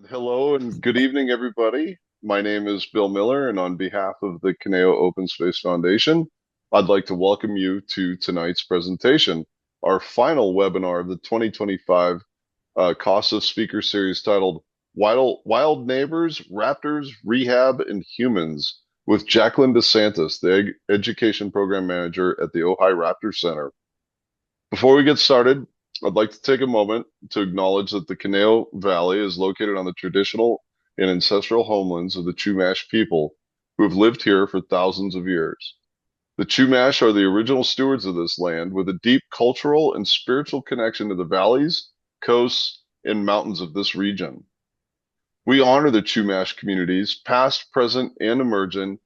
Hello and good evening, everybody. My name is Bill Miller, and on behalf of the Caneo Open Space Foundation, I'd like to welcome you to tonight's presentation, our final webinar of the 2025 COSF speaker series titled Wild Neighbors, Raptors, Rehab, and Humans with Jaclyn DeSantis, the Education Program Manager at the Ojai Raptor Center. Before we get started, I'd like to take a moment to acknowledge that the Caneo Valley is located on the traditional and ancestral homelands of the Chumash people who have lived here for thousands of years. The Chumash are the original stewards of this land with a deep cultural and spiritual connection to the valleys, coasts, and mountains of this region. We honor the Chumash communities, past, present, and emerging,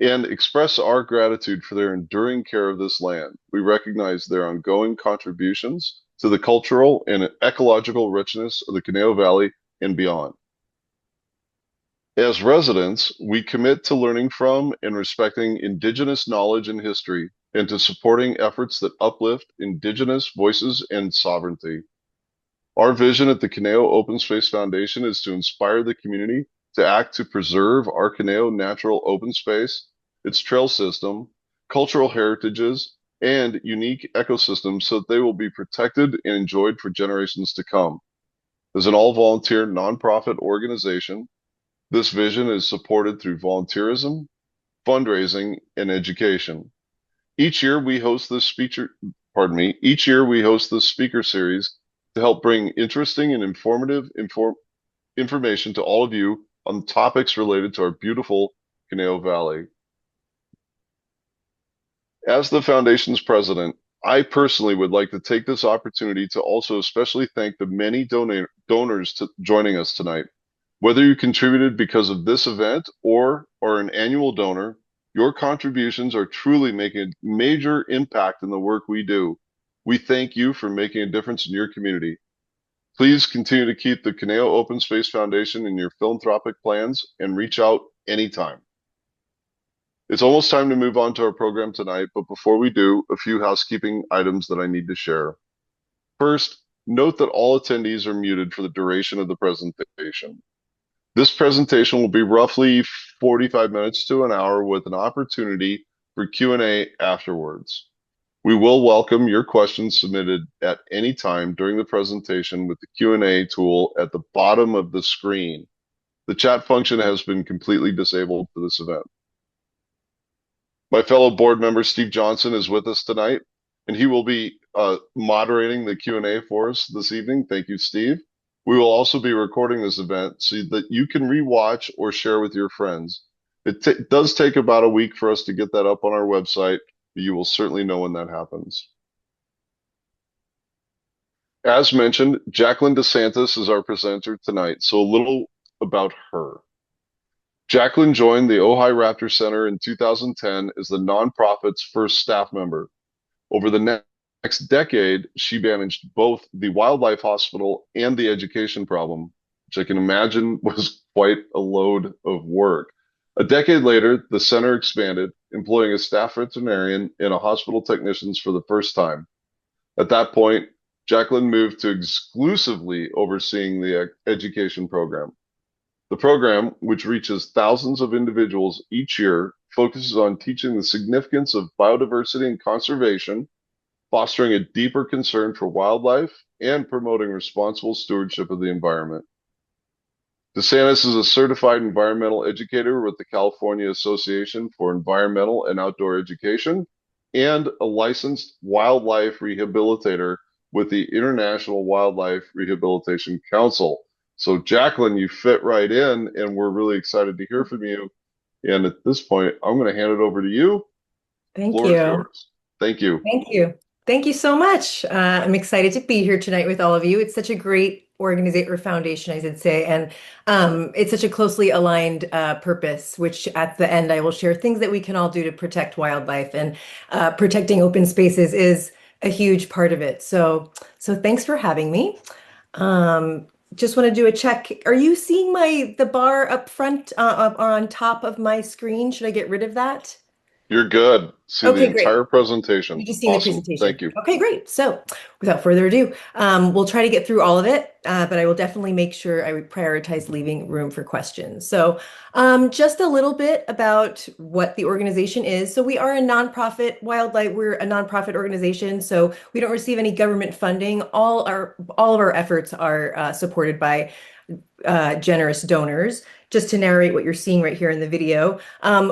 and express our gratitude for their enduring care of this land. We recognize their ongoing contributions to the cultural and ecological richness of the Caneo Valley and beyond. As residents, we commit to learning from and respecting Indigenous knowledge and history, and to supporting efforts that uplift Indigenous voices and sovereignty. Our vision at the Caneo Open Space Foundation is to inspire the community to act to preserve our Caneo natural open space, its trail system, cultural heritages, and unique ecosystems so that they will be protected and enjoyed for generations to come. As an all-volunteer nonprofit organization, this vision is supported through volunteerism, fundraising, and education. Each year we host this speaker series to help bring interesting and informative information to all of you on topics related to our beautiful Caneo Valley. As the Foundation's president, I personally would like to take this opportunity to also especially thank the many donors joining us tonight. Whether you contributed because of this event or are an annual donor, your contributions are truly making a major impact in the work we do. We thank you for making a difference in your community. Please continue to keep the Caneo Open Space Foundation in your philanthropic plans and reach out anytime. It's almost time to move on to our program tonight, but before we do, a few housekeeping items that I need to share. First, note that all attendees are muted for the duration of the presentation. This presentation will be roughly 45 minutes to an hour with an opportunity for Q&A afterwards. We will welcome your questions submitted at any time during the presentation with the Q&A tool at the bottom of the screen. The chat function has been completely disabled for this event. My fellow board member, Steve Johnson, is with us tonight, and he will be moderating the Q&A for us this evening. Thank you, Steve. We will also be recording this event so that you can rewatch or share with your friends. It does take about a week for us to get that up on our website, but you will certainly know when that happens. As mentioned, Jaclyn DeSantis is our presenter tonight, so a little about her. Jaclyn joined the Ojai Raptor Center in 2010 as the nonprofit's first staff member. Over the next decade, she managed both the wildlife hospital and the education problem, which I can imagine was quite a load of work. A decade later, the center expanded, employing a staff veterinarian and a hospital technicians for the first time. At that point, Jaclyn moved to exclusively overseeing the education program. The program, which reaches thousands of individuals each year, focuses on teaching the significance of biodiversity and conservation, fostering a deeper concern for wildlife, and promoting responsible stewardship of the environment. DeSantis is a certified environmental educator with the California Association for Environmental and Outdoor Education and a licensed wildlife rehabilitator with the International Wildlife Rehabilitation Council. So Jaclyn, you fit right in, and we're really excited to hear from you. And at this point, I'm going to hand it over to you. Thank Floor is you. yours. Thank you. Thank you. Thank you so much. I'm excited to be here tonight with all of you. It's such a great organization or foundation, I should say, and it's such a closely aligned purpose, which at the end I will share things that we can all do to protect wildlife, and protecting open spaces is a huge part of it. So thanks for having me. Just want to do a check. Are you seeing the bar up front on top of my screen? Should I get rid of that? You're good. See the Okay, great. entire You presentation. just seen the Awesome. presentation. Thank you. Okay, great. So without further ado, we'll try to get through all of it, but I will definitely make sure I would prioritize leaving room for questions. So just a little bit about what the organization is. So we are a nonprofit wildlife, we're a nonprofit organization, so we don't receive any government funding. All of our efforts are supported by generous donors. Just to narrate what you're seeing right here in the video.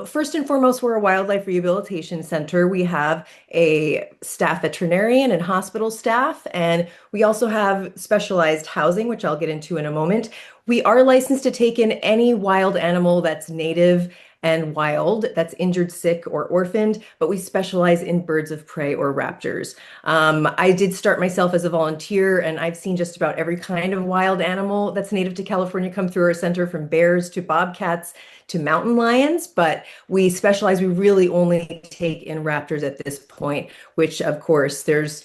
First and foremost, we're a wildlife rehabilitation center. We have a staff veterinarian and hospital staff, and we also have specialized housing, which I'll get into in a moment. We are licensed to take in any wild animal that's native and wild, that's injured, sick, or orphaned, but we specialize in birds of prey or raptors. I did start myself as a volunteer, and I've seen just about every kind of wild animal that's native to California come through our center, from bears to bobcats to mountain lions. But we specialize, we really only take in raptors at this point, which of course there's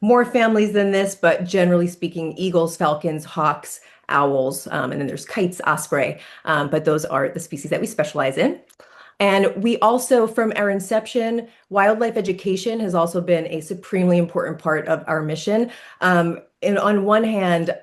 more families than this, but generally speaking, eagles, falcons, hawks, owls, and then there's kites, osprey. But those are the species that we specialize in. And we also, from our inception, wildlife education has also been a supremely important part of our mission. And on one hand,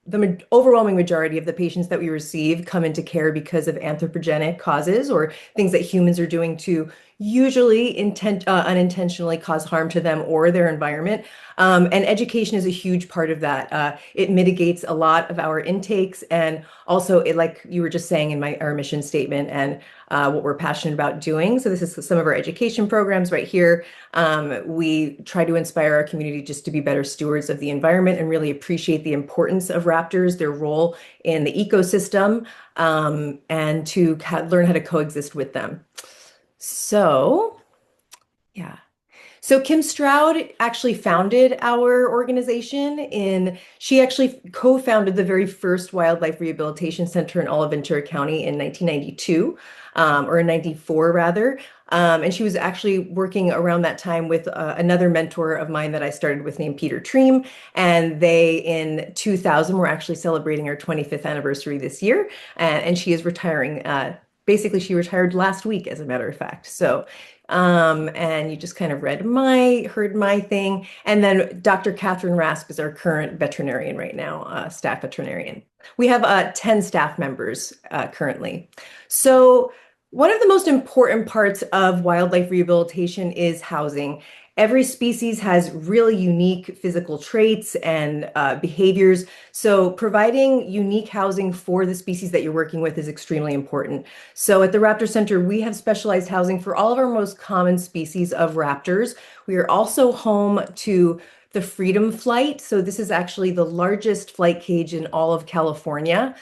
the overwhelming majority of the patients that we receive come into care because of anthropogenic causes or things that humans are doing to usually unintentionally cause harm to them or their environment. And education is a huge part of that. It mitigates a lot of our intakes, and also it, like you were just saying in our mission statement, and what we're passionate about doing. So this is some of our education programs right here. We try to inspire our community just to be better stewards of the environment and really appreciate the importance of raptors, their role in the ecosystem, and to learn how to coexist with them. So, yeah. So Kim Stroud actually founded our organization she actually co-founded the very first wildlife rehabilitation center in all of Ventura County in 1992, or in 94 rather. And she was actually working around that time with another mentor of mine that I started with named Peter Treem. And they, in 2000, were actually celebrating our 25th anniversary this year. And she is retiring. Basically, she retired last week, as a matter of fact. So, and you just kind of heard my thing. And then Dr. Catherine Rasp is our current veterinarian right now, staff veterinarian. We have 10 staff members currently. So one of the most important parts of wildlife rehabilitation is housing. Every species has really unique physical traits and behaviors. So providing unique housing for the species that you're working with is extremely important. So at the Raptor Center, we have specialized housing for all of our most common species of raptors. We are also home to the Freedom Flight. So this is actually the largest flight cage in all of California.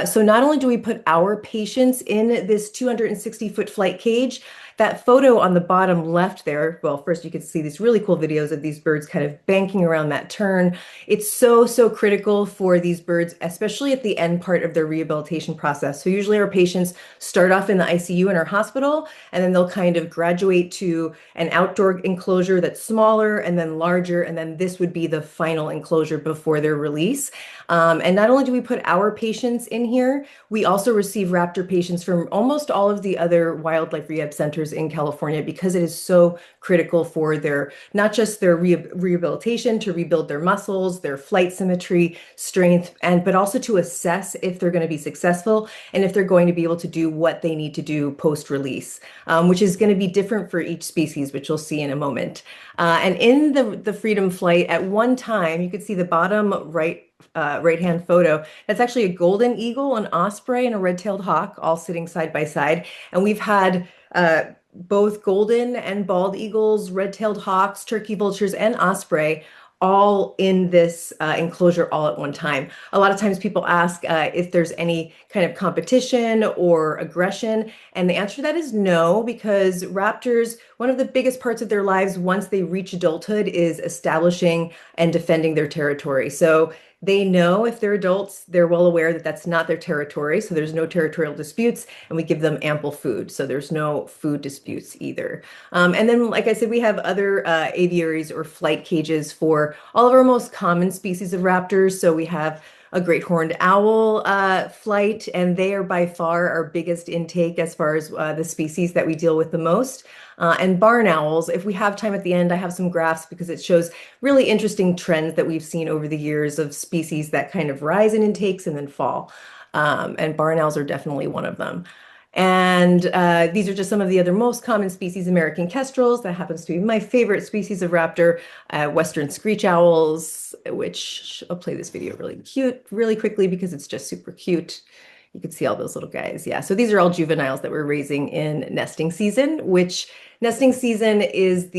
So not only do we put our patients in this 260-foot flight cage, that photo on the bottom left there, well, first you can see these really cool videos of these birds kind of banking around that turn. It's so, so critical for these birds, especially at the end part of their rehabilitation process. So usually our patients start off in the ICU in our hospital, and then they'll kind of graduate to an outdoor enclosure that's smaller and then larger, and then this would be the final enclosure before their release. And not only do we put our patients in here, we also receive raptor patients from almost all of the other wildlife rehab centers in California, because it is so critical for not just their rehabilitation, to rebuild their muscles, their flight symmetry, strength, but also to assess if they're going to be successful and if they're going to be able to do what they need to do post-release, which is going to be different for each species, which you'll see in a moment. And in the Freedom Flight, at one time, you could see the bottom right-hand photo. That's actually a golden eagle, an osprey, and a red-tailed hawk all sitting side by side. And we've had both golden and bald eagles, red-tailed hawks, turkey vultures, and osprey all in this enclosure all at one time. A lot of times people ask if there's any kind of competition or aggression, and the answer to that is no, because raptors, one of the biggest parts of their lives once they reach adulthood is establishing and defending their territory. So they know, if they're adults, they're well aware that that's not their territory, so there's no territorial disputes, and we give them ample food, so there's no food disputes either. And then, like I said, we have other aviaries or flight cages for all of our most common species of raptors. So we have a great horned owl flight, and they are by far our biggest intake as far as the species that we deal with the most. And barn owls, if we have time at the end, I have some graphs because it shows really interesting trends that we've seen over the years of species that kind of rise in intakes and then fall. And barn owls are definitely one of them. And these are just some of the other most common species: American kestrels, that happens to be my favorite species of raptor, Western screech owls, which I'll play this video really quickly because it's just super cute. You can see all those little guys. Yeah, so these are all juveniles that we're raising in nesting season, which nesting season is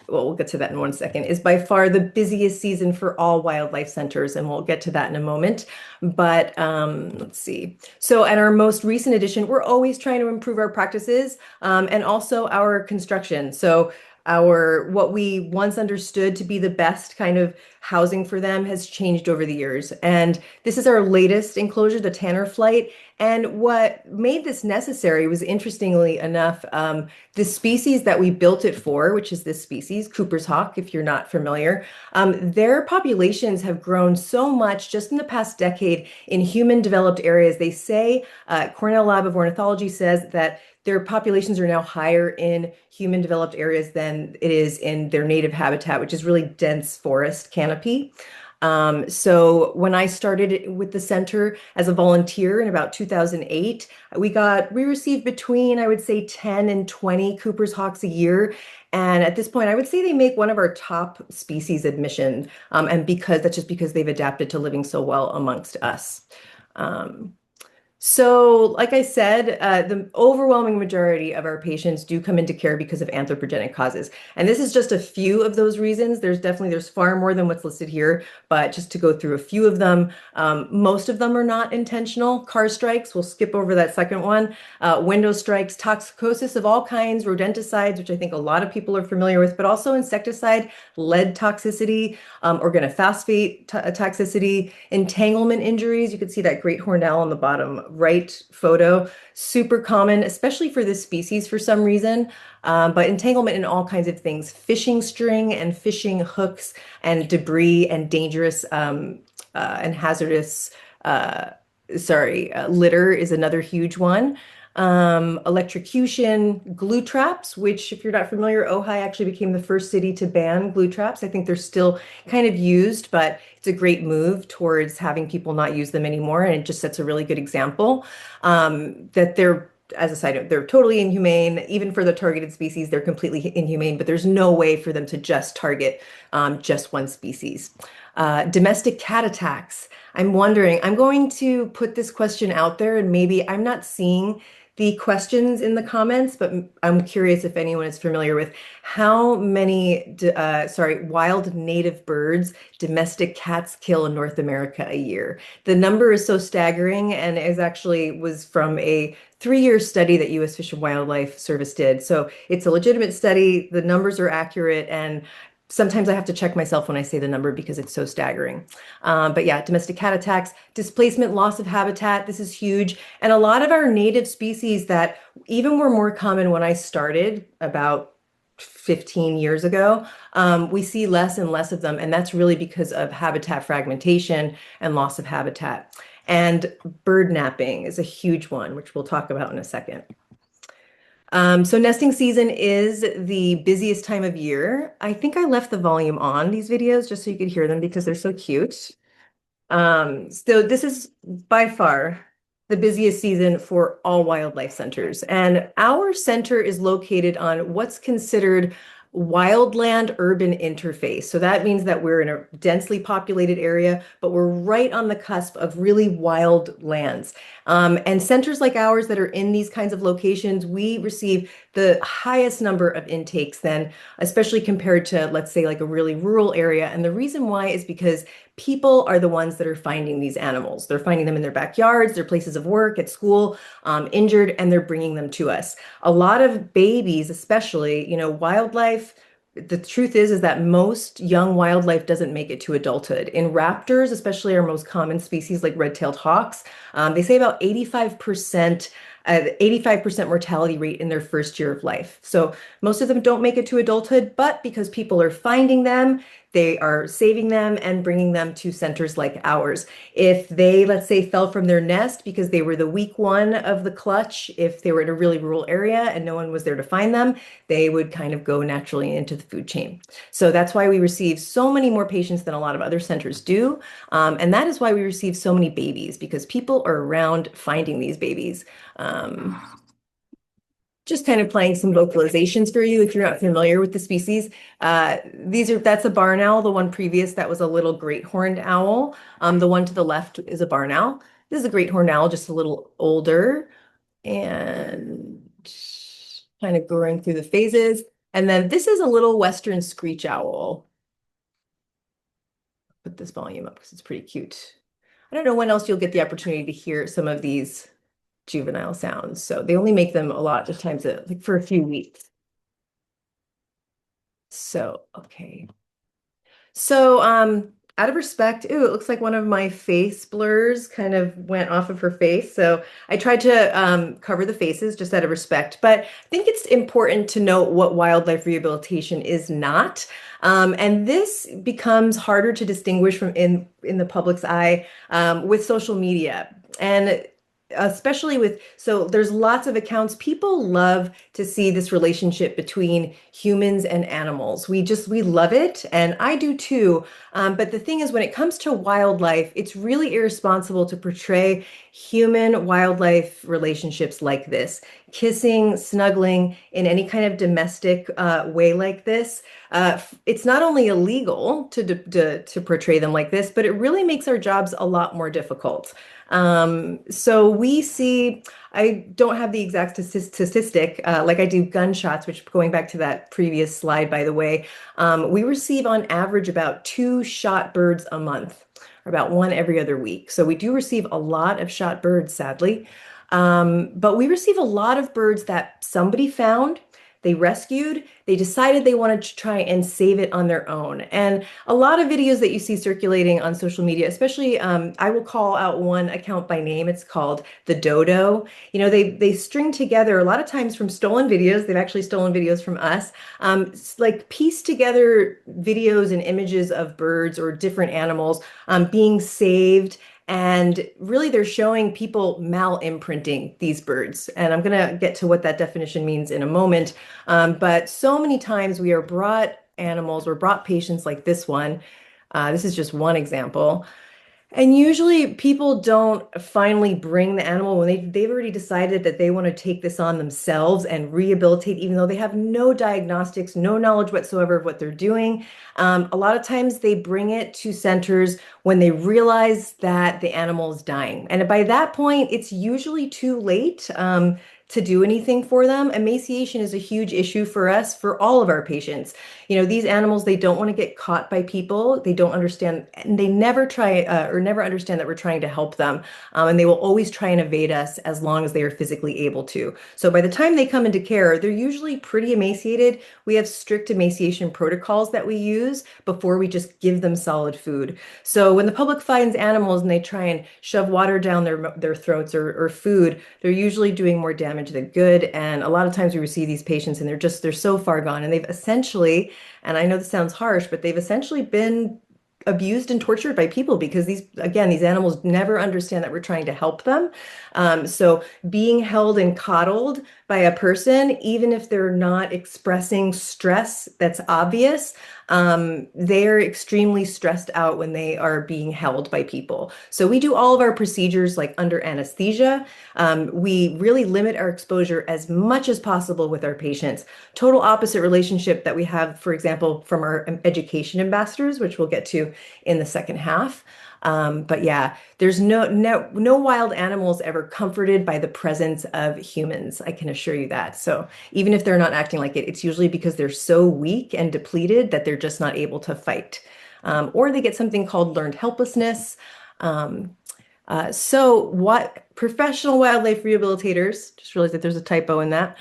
well, we'll get to that in one second, is by far the busiest season for all wildlife centers, and we'll get to that in a moment. But let's see. So at our most recent edition, we're always trying to improve our practices and also our construction. So what we once understood to be the best kind of housing for them has changed over the years. And this is our latest enclosure, the Tanner Flight. And what made this necessary was, interestingly enough, the species that we built it for, which is this species, Cooper's hawk, if you're not familiar, their populations have grown so much just in the past decade in human developed areas. They say, Cornell Lab of Ornithology says that their populations are now higher in human developed areas than it is in their native habitat, which is really dense forest canopy. So when I started with the center as a volunteer in about 2008, we received between, I would say, 10 and 20 Cooper's hawks a year. And at this point, I would say they make one of our top species admission. And that's just because they've adapted to living so well amongst us. So, like I said, the overwhelming majority of our patients do come into care because of anthropogenic causes. And this is just a few of those reasons. There's far more than what's listed here, but just to go through a few of them, most of them are not intentional. Car strikes, we'll skip over that second one. Window strikes, toxicosis of all kinds, rodenticides, which I think a lot of people are familiar with, but also insecticide, lead toxicity, organophosphate toxicity, entanglement injuries. You can see that great horned owl on the bottom right photo, super common, especially for this species for some reason. But entanglement in all kinds of things: fishing string and fishing hooks and debris and dangerous and hazardous, litter is another huge one. Electrocution, glue traps, which, if you're not familiar, Ojai actually became the first city to ban glue traps. I think they're still kind of used, but it's a great move towards having people not use them anymore. And it just sets a really good example that as a side note, they're totally inhumane. Even for the targeted species, they're completely inhumane, but there's no way for them to just target just one species. Domestic cat attacks. I'm going to put this question out there, and maybe I'm not seeing the questions in the comments, but I'm curious if anyone is familiar with how many, wild native birds domestic cats kill in North America a year. The number is so staggering, and was from a 3-year study that U.S. Fish and Wildlife Service did. So it's a legitimate study. The numbers are accurate, and sometimes I have to check myself when I say the number because it's so staggering. But yeah, domestic cat attacks, displacement, loss of habitat, this is huge. And a lot of our native species that even were more common when I started about 15 years ago, we see less and less of them. And that's really because of habitat fragmentation and loss of habitat. And bird napping is a huge one, which we'll talk about in a second. So nesting season is the busiest time of year. I think I left the volume on these videos just so you could hear them because they're so cute. So this is by far the busiest season for all wildlife centers. And our center is located on what's considered wildland urban interface. So that means that we're in a densely populated area, but we're right on the cusp of really wild lands. And centers like ours that are in these kinds of locations, we receive the highest number of intakes then, especially compared to, let's say, like a really rural area. And the reason why is because people are the ones that are finding these animals. They're finding them in their backyards, their places of work, at school, injured, and they're bringing them to us. A lot of babies, especially, wildlife, the truth is that most young wildlife doesn't make it to adulthood. In raptors, especially our most common species like red-tailed hawks, they say about 85% 85% mortality rate in their first year of life. So most of them don't make it to adulthood, but because people are finding them, they are saving them and bringing them to centers like ours. If they, let's say, fell from their nest because they were the weak one of the clutch, if they were in a really rural area and no one was there to find them, they would kind of go naturally into the food chain. So that's why we receive so many more patients than a lot of other centers do. And that is why we receive so many babies, because people are around finding these babies. Um, just kind of playing some vocalizations for you if you're not familiar with the species. That's a barn owl. The one previous, that was a little great horned owl. The one to the left is a barn owl. This is a great horned owl, just a little older and kind of going through the phases. And then this is a little western screech owl. Put this volume up because it's pretty cute. I don't know when else you'll get the opportunity to hear some of these juvenile sounds. So they only make them a lot of times, like for a few weeks. So, okay. So, out of respect, ooh, it looks like one of my face blurs kind of went off of her face. So I tried to cover the faces just out of respect. But I think it's important to note what wildlife rehabilitation is not. And this becomes harder to distinguish from in the public's eye with social media. And especially with, so there's lots of accounts. People love to see this relationship between humans and animals. We love it, and I do too. But the thing is, when it comes to wildlife, it's really irresponsible to portray human wildlife relationships like this. Kissing, snuggling in any kind of domestic way like this. It's not only illegal to portray them like this, but it really makes our jobs a lot more difficult. So we see, I don't have the exact statistic, like I do gunshots, which going back to that previous slide, by the way, we receive on average about 2 shot birds a month, or about 1 every other week. So we do receive a lot of shot birds, sadly. But we receive a lot of birds that somebody found, they rescued, they decided they wanted to try and save it on their own. And a lot of videos that you see circulating on social media, especially, I will call out one account by name. It's called The Dodo. You know, they string together a lot of times from stolen videos. They've actually stolen videos from us. Like piece together videos and images of birds or different animals being saved. And really, they're showing people mal-imprinting these birds. And I'm going to get to what that definition means in a moment. But so many times we are brought animals, we're brought patients like this one. This is just one example. And usually people don't finally bring the animal when they've already decided that they want to take this on themselves and rehabilitate, even though they have no diagnostics, no knowledge whatsoever of what they're doing. A lot of times they bring it to centers when they realize that the animal is dying. And by that point, it's usually too late. To do anything for them. Emaciation is a huge issue for us, for all of our patients. You know, these animals, they don't want to get caught by people. They don't understand, and they never try or never understand that we're trying to help them. And they will always try and evade us as long as they are physically able to. So by the time they come into care, they're usually pretty emaciated. We have strict emaciation protocols that we use before we just give them solid food. So when the public finds animals and they try and shove water down their throats or food, they're usually doing more damage than good. And a lot of times we receive these patients and they're so far gone. And they've essentially, and I know this sounds harsh, but they've essentially been abused and tortured by people because these animals never understand that we're trying to help them. So being held and coddled by a person, even if they're not expressing stress that's obvious, they're extremely stressed out when they are being held by people. So we do all of our procedures like under anesthesia. We really limit our exposure as much as possible with our patients. Total opposite relationship that we have, for example, from our education ambassadors, which we'll get to in the second half. But yeah, there's no wild animals ever comforted by the presence of humans. I can assure you that. So even if they're not acting like it, it's usually because they're so weak and depleted that they're just not able to fight. Or they get something called learned helplessness. So what professional wildlife rehabilitators, just realized that there's a typo in that.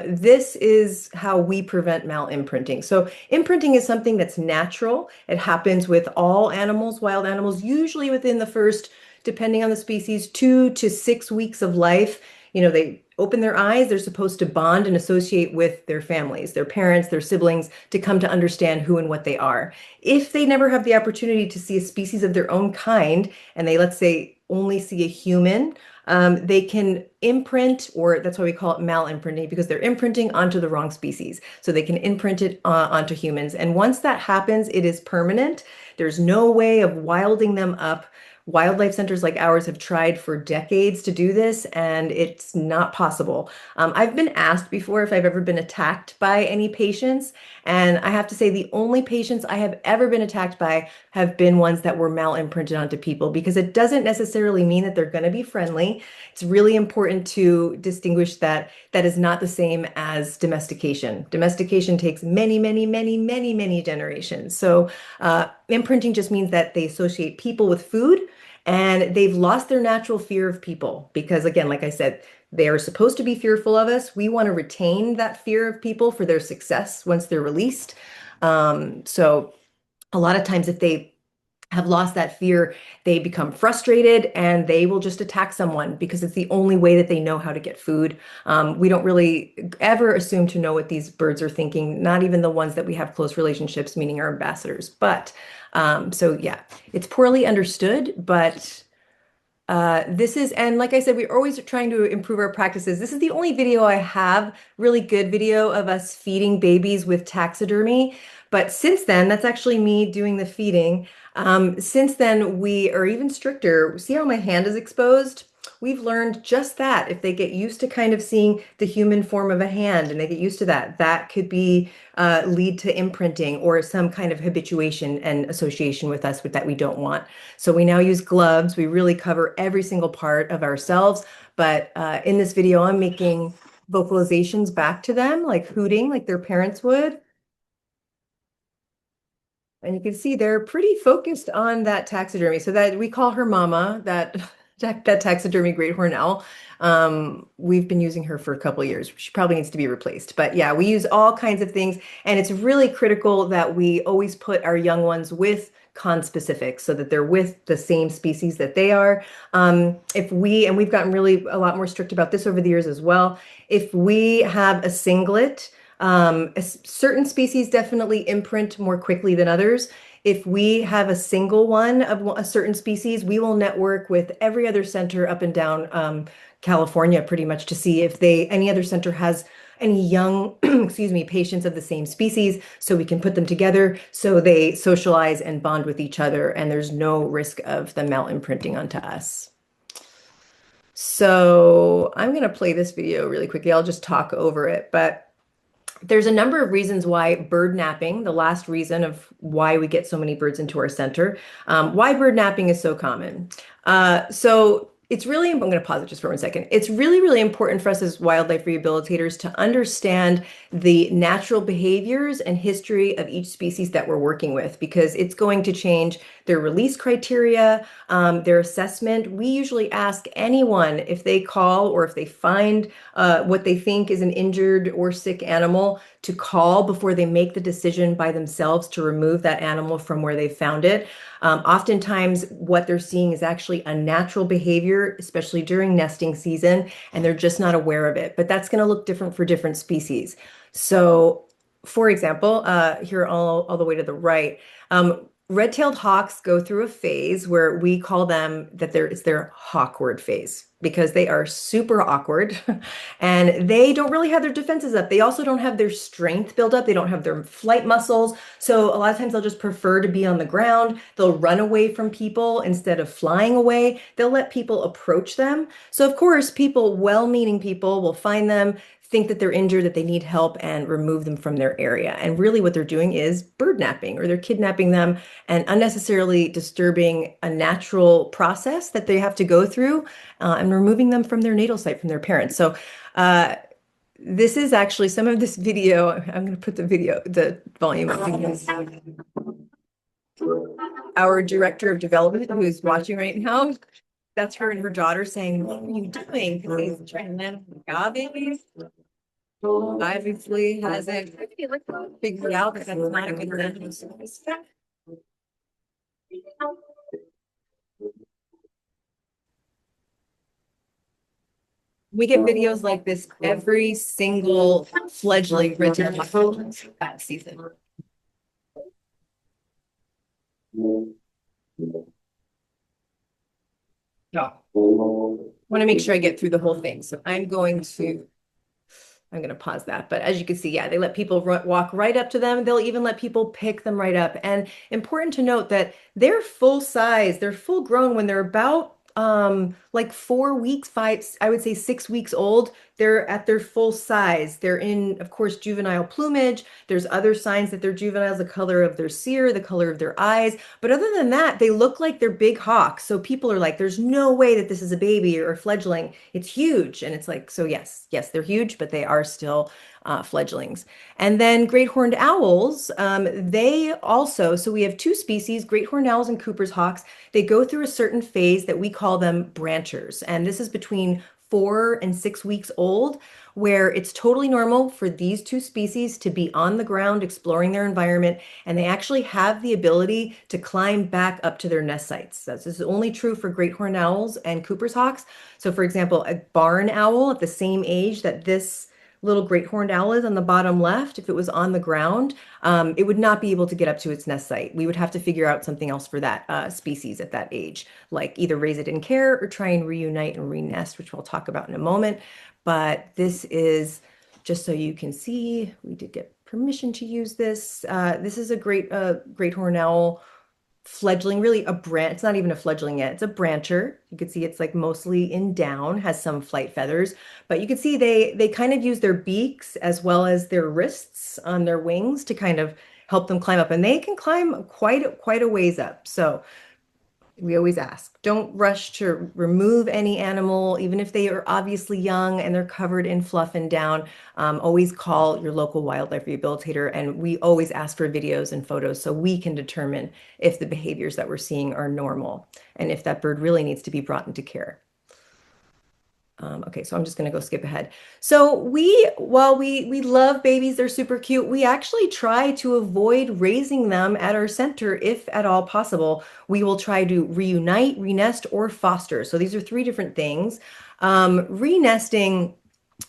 This is how we prevent mal-imprinting. So imprinting is something that's natural. It happens with all animals, wild animals, usually within the first, depending on the species, 2 to 6 weeks of life. they open their eyes, they're supposed to bond and associate with their families, their parents, their siblings, to come to understand who and what they are. If they never have the opportunity to see a species of their own kind, and they, let's say, only see a human, they can imprint, or that's why we call it mal-imprinting, because they're imprinting onto the wrong species. So they can imprint it onto humans. And once that happens, it is permanent. There's no way of wilding them up. Wildlife centers like ours have tried for decades to do this, and it's not possible. I've been asked before if I've ever been attacked by any patients, and I have to say the only patients I have ever been attacked by have been ones that were mal-imprinted onto people, because it doesn't necessarily mean that they're going to be friendly. It's really important to distinguish that that is not the same as domestication. Domestication takes many, many, many, many, many generations. So imprinting just means that they associate people with food, and they've lost their natural fear of people because, again, like I said, they are supposed to be fearful of us. We want to retain that fear of people for their success once they're released. So a lot of times, if they have lost that fear, they become frustrated and they will just attack someone because it's the only way that they know how to get food. We don't really ever assume to know what these birds are thinking, not even the ones that we have close relationships, meaning our ambassadors. But so yeah, it's poorly understood, but this is, and like I said, we're always trying to improve our practices. This is the only video I have, really good video of us feeding babies with taxidermy. But since then, that's actually me doing the feeding. Since then, we are even stricter. See how my hand is exposed? We've learned just that. If they get used to kind of seeing the human form of a hand and they get used to that, that could be lead to imprinting or some kind of habituation and association with us with that we don't want. So we now use gloves. We really cover every single part of ourselves. But in this video, I'm making vocalizations back to them, like hooting, like their parents would. And you can see they're pretty focused on that taxidermy. So that we call her Mama, that taxidermy great horned owl. We've been using her for a couple of years. She probably needs to be replaced. But yeah, we use all kinds of things. And it's really critical that we always put our young ones with conspecifics so that they're with the same species that they are. And we've gotten really a lot more strict about this over the years as well. If we have a singlet, certain species definitely imprint more quickly than others. If we have a single one of a certain species, we will network with every other center up and down California pretty much to see if any other center has any young, excuse me, patients of the same species, so we can put them together so they socialize and bond with each other, and there's no risk of them mal-imprinting onto us. So I'm going to play this video really quickly. I'll just talk over it, but there's a number of reasons why bird napping, the last reason of why we get so many birds into our center, why bird napping is so common. So it's really, I'm going to pause it just for 1 second. It's really, really important for us as wildlife rehabilitators to understand the natural behaviors and history of each species that we're working with, because it's going to change their release criteria, their assessment. We usually ask anyone if they call or if they find what they think is an injured or sick animal to call before they make the decision by themselves to remove that animal from where they found it. Oftentimes, what they're seeing is actually a natural behavior, especially during nesting season, and they're just not aware of it. But that's going to look different for different species. So, for example, here all the way to the right, red-tailed hawks go through a phase where we call them it's their hawkward phase, because they are super awkward and they don't really have their defenses up. They also don't have their strength built up. They don't have their flight muscles. So a lot of times they'll just prefer to be on the ground. They'll run away from people instead of flying away. They'll let people approach them. So of course, well-meaning people will find them, think that they're injured, that they need help, and remove them from their area. And really what they're doing is bird napping, or they're kidnapping them and unnecessarily disturbing a natural process that they have to go through, and removing them from their natal site, from their parents. So this is actually some of this video. I'm going to put the volume up, because our director of development, who is watching right now, that's her and her daughter saying, "What are you doing? He's trying to land on babies." Obviously hasn't figured out that that's not a good landing surface. We get videos like this every single fledgling return season. No. Want to make sure I get through the whole thing. So I'm going to pause that. But as you can see, yeah, they let people walk right up to them. They'll even let people pick them right up. And important to note that they're full size, they're full grown when they're about like 4 weeks, I would say 6 weeks old. They're at their full size. They're in, of course, juvenile plumage. There's other signs that they're juveniles, the color of their cere, the color of their eyes. But other than that, they look like they're big hawks. So people are like, there's no way that this is a baby or a fledgling. It's huge. And it's like, so yes, they're huge, but they are still fledglings. And then great horned owls, they also, so we have two species, great horned owls and Cooper's hawks. They go through a certain phase that we call them branchers. And this is between 4 and 6 weeks old, where it's totally normal for these two species to be on the ground exploring their environment, and they actually have the ability to climb back up to their nest sites. This is only true for great horned owls and Cooper's hawks. So, for example, a barn owl at the same age that this little great horned owl is on the bottom left, if it was on the ground, it would not be able to get up to its nest site. We would have to figure out something else for that species at that age, like either raise it in care or try and reunite and re-nest, which we'll talk about in a moment. But this is just so you can see, we did get permission to use this. This is a great horned owl fledgling, really a branch. It's not even a fledgling yet. It's a brancher. You can see it's like mostly in down, has some flight feathers, but you can see they kind of use their beaks as well as their wrists on their wings to kind of help them climb up, and they can climb quite a ways up. So we always ask, don't rush to remove any animal, even if they are obviously young and they're covered in fluff and down. Always call your local wildlife rehabilitator, and we always ask for videos and photos so we can determine if the behaviors that we're seeing are normal and if that bird really needs to be brought into care. Okay, so I'm just going to go skip ahead. So while we love babies, they're super cute, we actually try to avoid raising them at our center if at all possible. We will try to reunite, renest, or foster. So these are three different things. Renesting,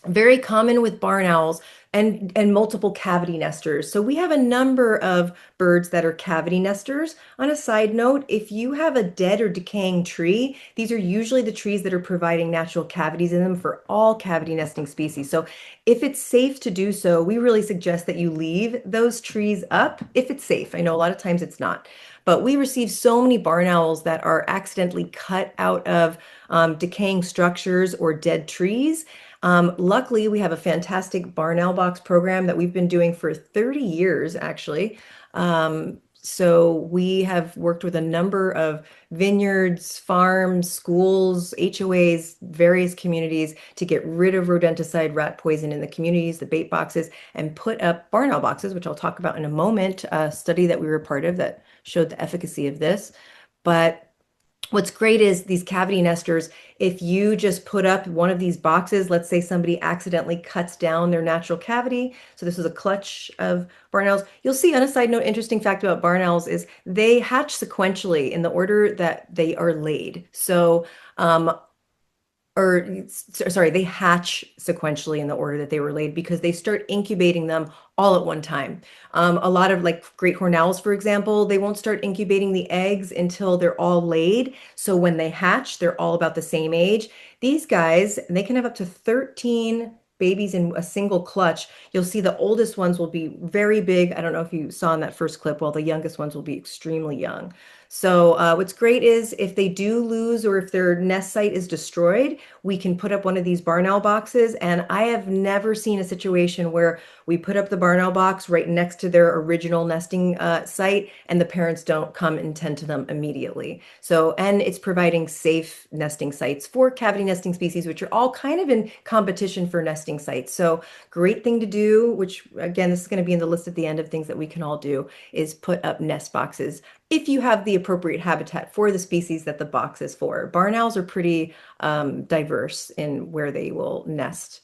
very common with barn owls and multiple cavity nesters. So we have a number of birds that are cavity nesters. On a side note, if you have a dead or decaying tree, these are usually the trees that are providing natural cavities in them for all cavity nesting species. So if it's safe to do so, we really suggest that you leave those trees up if it's safe. I know a lot of times it's not, but we receive so many barn owls that are accidentally cut out of decaying structures or dead trees. Luckily, we have a fantastic barn owl box program that we've been doing for 30 years, actually. So we have worked with a number of vineyards, farms, schools, HOAs, various communities to get rid of rodenticide rat poison in the communities, the bait boxes, and put up barn owl boxes, which I'll talk about in a moment, a study that we were part of that showed the efficacy of this. But what's great is these cavity nesters, if you just put up one of these boxes, let's say somebody accidentally cuts down their natural cavity. So this is a clutch of barn owls. You'll see, on a side note, interesting fact about barn owls is they hatch sequentially in the order that they are laid. So sorry, they hatch sequentially in the order that they were laid because they start incubating them all at one time. A lot of like great horned owls, for example, they won't start incubating the eggs until they're all laid. So when they hatch, they're all about the same age. These guys, they can have up to 13 babies in a single clutch. You'll see the oldest ones will be very big. I don't know if you saw in that first clip, while the youngest ones will be extremely young. So what's great is if they do lose or if their nest site is destroyed, we can put up one of these barn owl boxes. And I have never seen a situation where we put up the barn owl box right next to their original nesting site and the parents don't come and tend to them immediately. So, and it's providing safe nesting sites for cavity nesting species, which are all kind of in competition for nesting sites. So great thing to do, which again, this is going to be in the list at the end of things that we can all do, is put up nest boxes if you have the appropriate habitat for the species that the box is for. Barn owls are pretty diverse in where they will nest.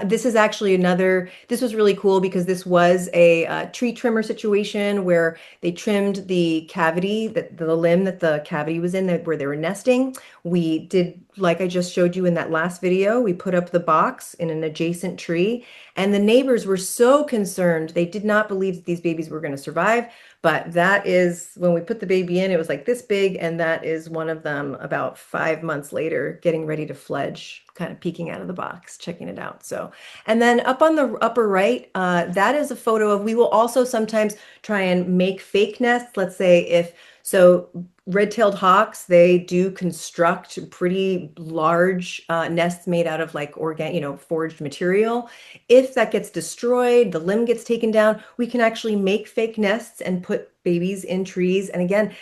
This is actually this was really cool because this was a tree trimmer situation where they trimmed the cavity, the limb that the cavity was in, where they were nesting. We did, like I just showed you in that last video, we put up the box in an adjacent tree, and the neighbors were so concerned. They did not believe that these babies were going to survive. But that is when we put the baby in, it was like this big, and that is one of them about 5 months later, getting ready to fledge, kind of peeking out of the box, checking it out. So, and then up on the upper right, that is a photo of, we will also sometimes try and make fake nests. Let's say if, so red-tailed hawks, they do construct pretty large nests made out of like foraged material. If that gets destroyed, the limb gets taken down, we can actually make fake nests and put babies in trees. And again,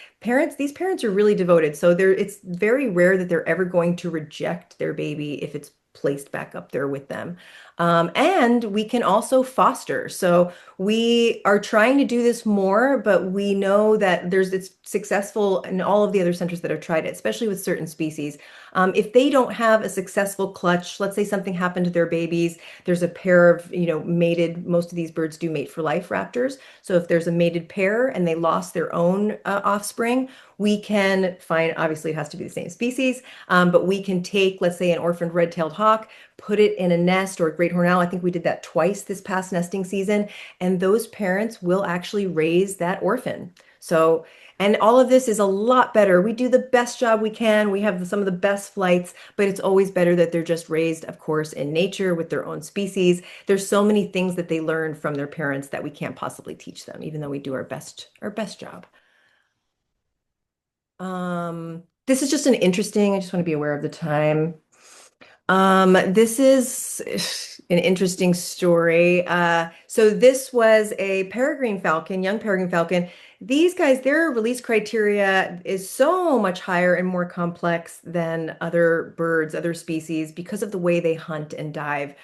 these parents are really devoted. So it's very rare that they're ever going to reject their baby if it's placed back up there with them. And we can also foster. So we are trying to do this more, but we know that it's successful in all of the other centers that have tried it, especially with certain species. If they don't have a successful clutch, let's say something happened to their babies, there's a pair of, mated, most of these birds do mate for life, raptors. So if there's a mated pair and they lost their own offspring, we can find, obviously it has to be the same species, but we can take, let's say, an orphaned red-tailed hawk, put it in a nest, or a great horned owl. I think we did that twice this past nesting season, and those parents will actually raise that orphan. So, and all of this is a lot better. We do the best job we can. We have some of the best flights, but it's always better that they're just raised, of course, in nature with their own species. There's so many things that they learn from their parents that we can't possibly teach them, even though we do our best job. This is just I just want to be aware of the time. This is an interesting story. So this was a peregrine falcon, young peregrine falcon. These guys, their release criteria is so much higher and more complex than other birds, other species, because of the way they hunt and dive.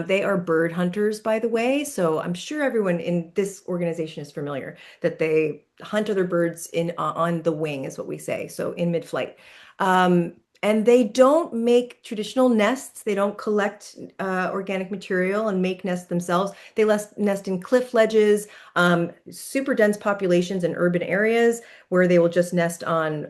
They are bird hunters, by the way. So I'm sure everyone in this organization is familiar that they hunt other birds on the wing, is what we say. So in mid-flight. And they don't make traditional nests. They don't collect organic material and make nests themselves. They nest in cliff ledges, super dense populations in urban areas where they will just nest on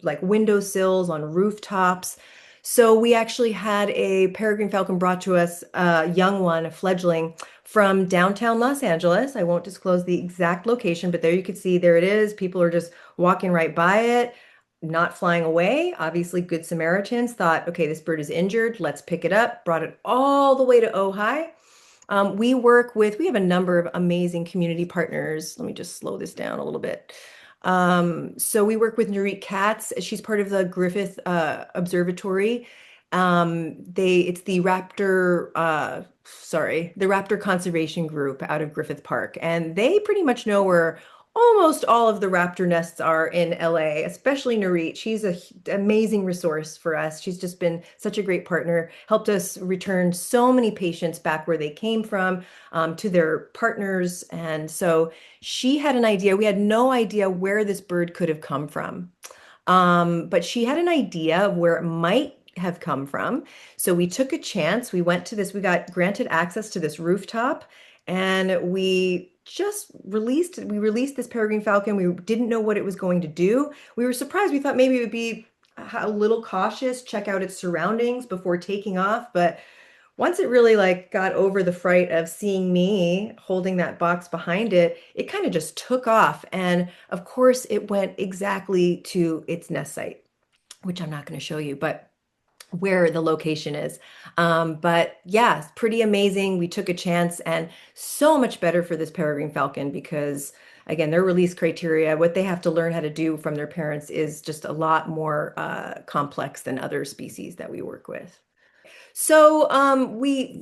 like windowsills, on rooftops. So we actually had a peregrine falcon brought to us, a young one, a fledgling, from downtown Los Angeles. I won't disclose the exact location, but there you can see, there it is. People are just walking right by it, not flying away. Obviously, Good Samaritans thought, okay, this bird is injured. Let's pick it up. Brought it all the way to Ojai. We have a number of amazing community partners. Let me just slow this down a little bit. So we work with Nurit Katz. She's part of the Griffith Observatory. It's the the Raptor Conservation Group out of Griffith Park, and they pretty much know where almost all of the raptor nests are in LA, especially Nurit. She's an amazing resource for us. She's just been such a great partner, helped us return so many patients back where they came from, to their partners. And so she had an idea. We had no idea where this bird could have come from. But she had an idea of where it might have come from. So we took a chance. We got granted access to this rooftop, and we released this peregrine falcon. We didn't know what it was going to do. We were surprised. We thought maybe it would be a little cautious, check out its surroundings before taking off. But once it really got over the fright of seeing me holding that box behind it, it kind of just took off. And of course, it went exactly to its nest site, which I'm not going to show you, but where the location is. But yeah, it's pretty amazing. We took a chance, and so much better for this peregrine falcon because, again, their release criteria, what they have to learn how to do from their parents is just a lot more complex than other species that we work with. So,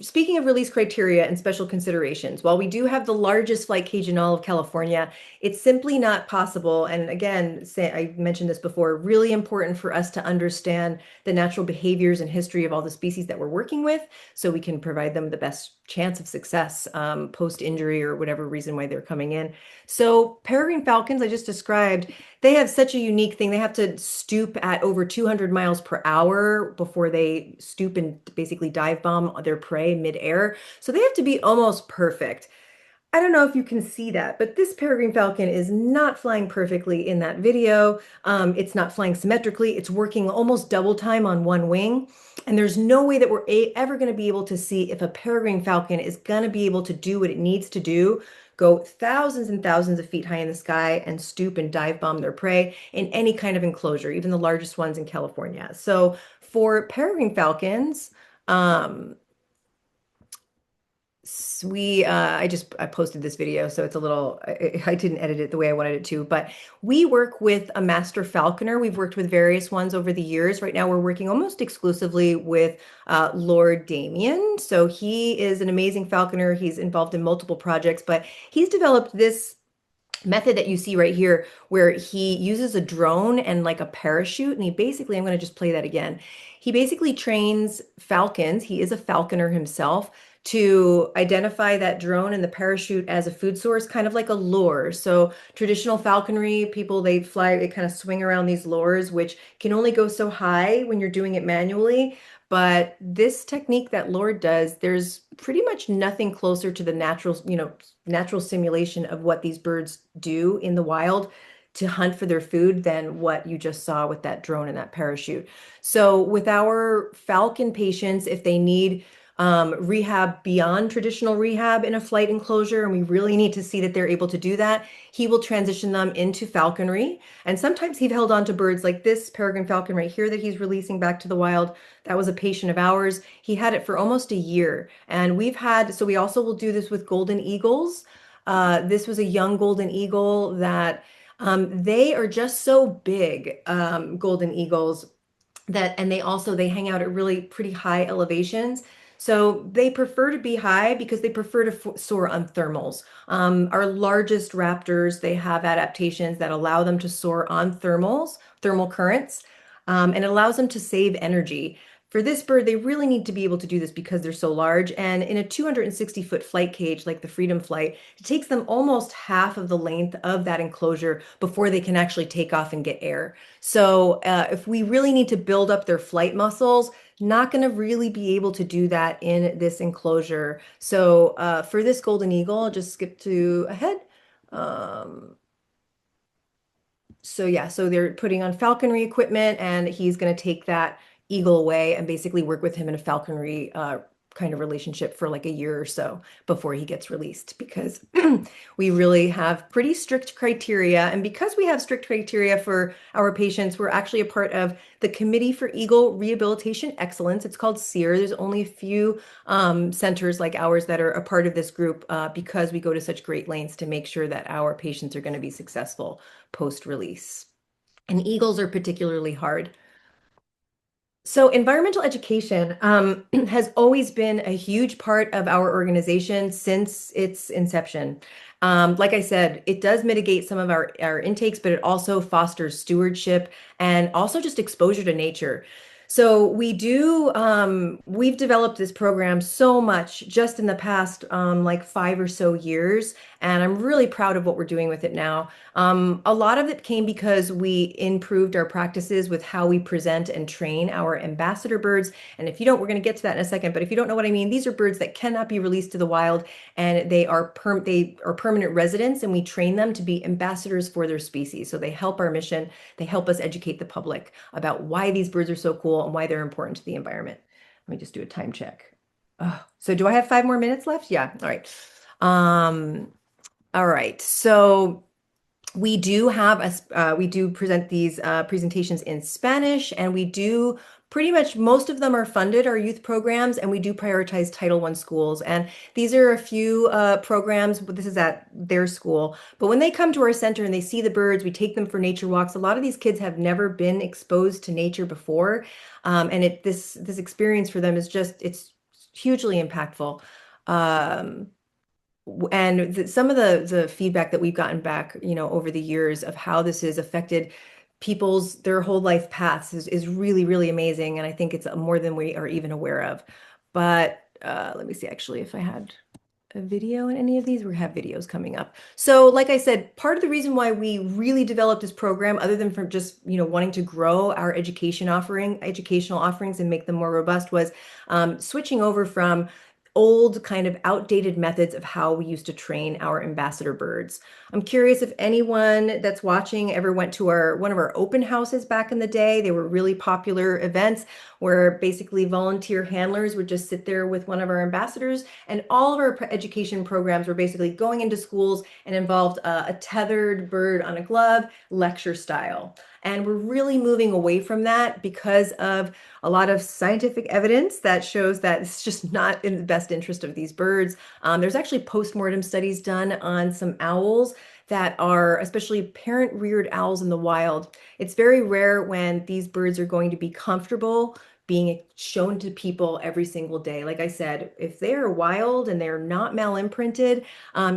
speaking of release criteria and special considerations, while we do have the largest flight cage in all of California, it's simply not possible. And again, I mentioned this before, really important for us to understand the natural behaviors and history of all the species that we're working with, so we can provide them the best chance of success post-injury or whatever reason why they're coming in. So peregrine falcons, I just described, they have such a unique thing. They have to stoop at over 200 miles per hour before they stoop and basically dive bomb their prey midair. So they have to be almost perfect. I don't know if you can see that, but this peregrine falcon is not flying perfectly in that video. It's not flying symmetrically. It's working almost double time on one wing. And there's no way that we're ever going to be able to see if a peregrine falcon is going to be able to do what it needs to do, go thousands and thousands of feet high in the sky and stoop and dive bomb their prey in any kind of enclosure, even the largest ones in California. So for peregrine falcons, um, I posted this video, so it's a little, I didn't edit it the way I wanted it to, but we work with a master falconer. We've worked with various ones over the years. Right now, we're working almost exclusively with Lord Damien. So he is an amazing falconer. He's involved in multiple projects, but he's developed this method that you see right here where he uses a drone and like a parachute, and he basically, I'm going to just play that again. He basically trains falcons, he is a falconer himself, to identify that drone and the parachute as a food source, kind of like a lure. So traditional falconry people, they fly, they kind of swing around these lures, which can only go so high when you're doing it manually. But this technique that Lord does, there's pretty much nothing closer to the natural, natural simulation of what these birds do in the wild to hunt for their food than what you just saw with that drone and that parachute. So with our falcon patients, if they need rehab beyond traditional rehab in a flight enclosure, and we really need to see that they're able to do that, he will transition them into falconry. And sometimes he's held on to birds like this peregrine falcon right here that he's releasing back to the wild. That was a patient of ours. He had it for almost a year. And so we also will do this with golden eagles. This was a young golden eagle that they are just so big, golden eagles, and they hang out at really pretty high elevations. So they prefer to be high because they prefer to soar on thermals. Our largest raptors, they have adaptations that allow them to soar on thermal currents, and it allows them to save energy. For this bird, they really need to be able to do this because they're so large. And in a 260-foot flight cage like the Freedom Flight, it takes them almost half of the length of that enclosure before they can actually take off and get air. So if we really need to build up their flight muscles, not going to really be able to do that in this enclosure. So for this golden eagle, I'll just skip to ahead. Um, so yeah, so they're putting on falconry equipment, and he's going to take that eagle away and basically work with him in a falconry kind of relationship for like a year or so before he gets released, because we really have pretty strict criteria. And because we have strict criteria for our patients, we're actually a part of the Committee for Eagle Rehabilitation Excellence. It's called CEER. There's only a few centers like ours that are a part of this group because we go to such great lengths to make sure that our patients are going to be successful post-release. And eagles are particularly hard. So environmental education has always been a huge part of our organization since its inception. Like I said, it does mitigate some of our intakes, but it also fosters stewardship and also just exposure to nature. So we've developed this program so much just in the past like 5 or so years, and I'm really proud of what we're doing with it now. A lot of it came because we improved our practices with how we present and train our ambassador birds. And if you don't, we're going to get to that in a second, but if you don't know what I mean, these are birds that cannot be released to the wild, and they are permanent residents, and we train them to be ambassadors for their species. So they help our mission. They help us educate the public about why these birds are so cool and why they're important to the environment. Let me just do a time check. Oh, so do I have 5 more minutes left? Yeah. All right. All right. So we do present these presentations in Spanish, and we do pretty much most of them are funded, our youth programs, and we do prioritize Title I schools. And these are a few programs, but this is at their school. But when they come to our center and they see the birds, we take them for nature walks. A lot of these kids have never been exposed to nature before, and this experience for them is it's hugely impactful. Um, and some of the feedback that we've gotten back, over the years of how this has affected their whole life paths is really, really amazing. And I think it's more than we are even aware of. But let me see actually if I had a video in any of these. We have videos coming up. So, like I said, part of the reason why we really developed this program, other than from just, wanting to grow our educational offerings and make them more robust, was switching over from old kind of outdated methods of how we used to train our ambassador birds. I'm curious if anyone that's watching ever went to our one of our open houses back in the day. They were really popular events where basically volunteer handlers would just sit there with one of our ambassadors, and all of our education programs were basically going into schools and involved a tethered bird on a glove, lecture style. And we're really moving away from that because of a lot of scientific evidence that shows that it's just not in the best interest of these birds. There's actually postmortem studies done on some owls that are, especially parent-reared owls in the wild. It's very rare when these birds are going to be comfortable being shown to people every single day. Like I said, if they are wild and they're not mal-imprinted,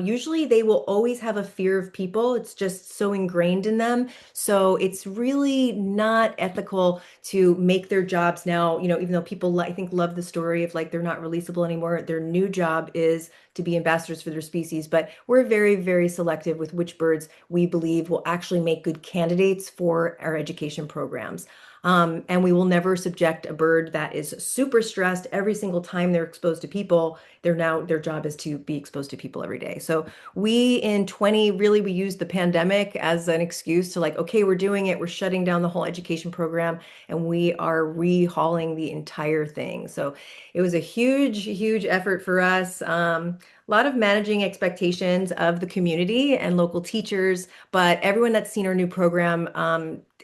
usually they will always have a fear of people. It's just so ingrained in them. So it's really not ethical to make their jobs now, even though people I think love the story of like they're not releasable anymore. Their new job is to be ambassadors for their species, but we're very, very selective with which birds we believe will actually make good candidates for our education programs. And we will never subject a bird that is super stressed every single time they're exposed to people. Their job is to be exposed to people every day. So we in 20 really we used the pandemic as an excuse to like, okay, we're doing it. We're shutting down the whole education program and we are rehauling the entire thing. So it was a huge, huge effort for us. A lot of managing expectations of the community and local teachers, but everyone that's seen our new program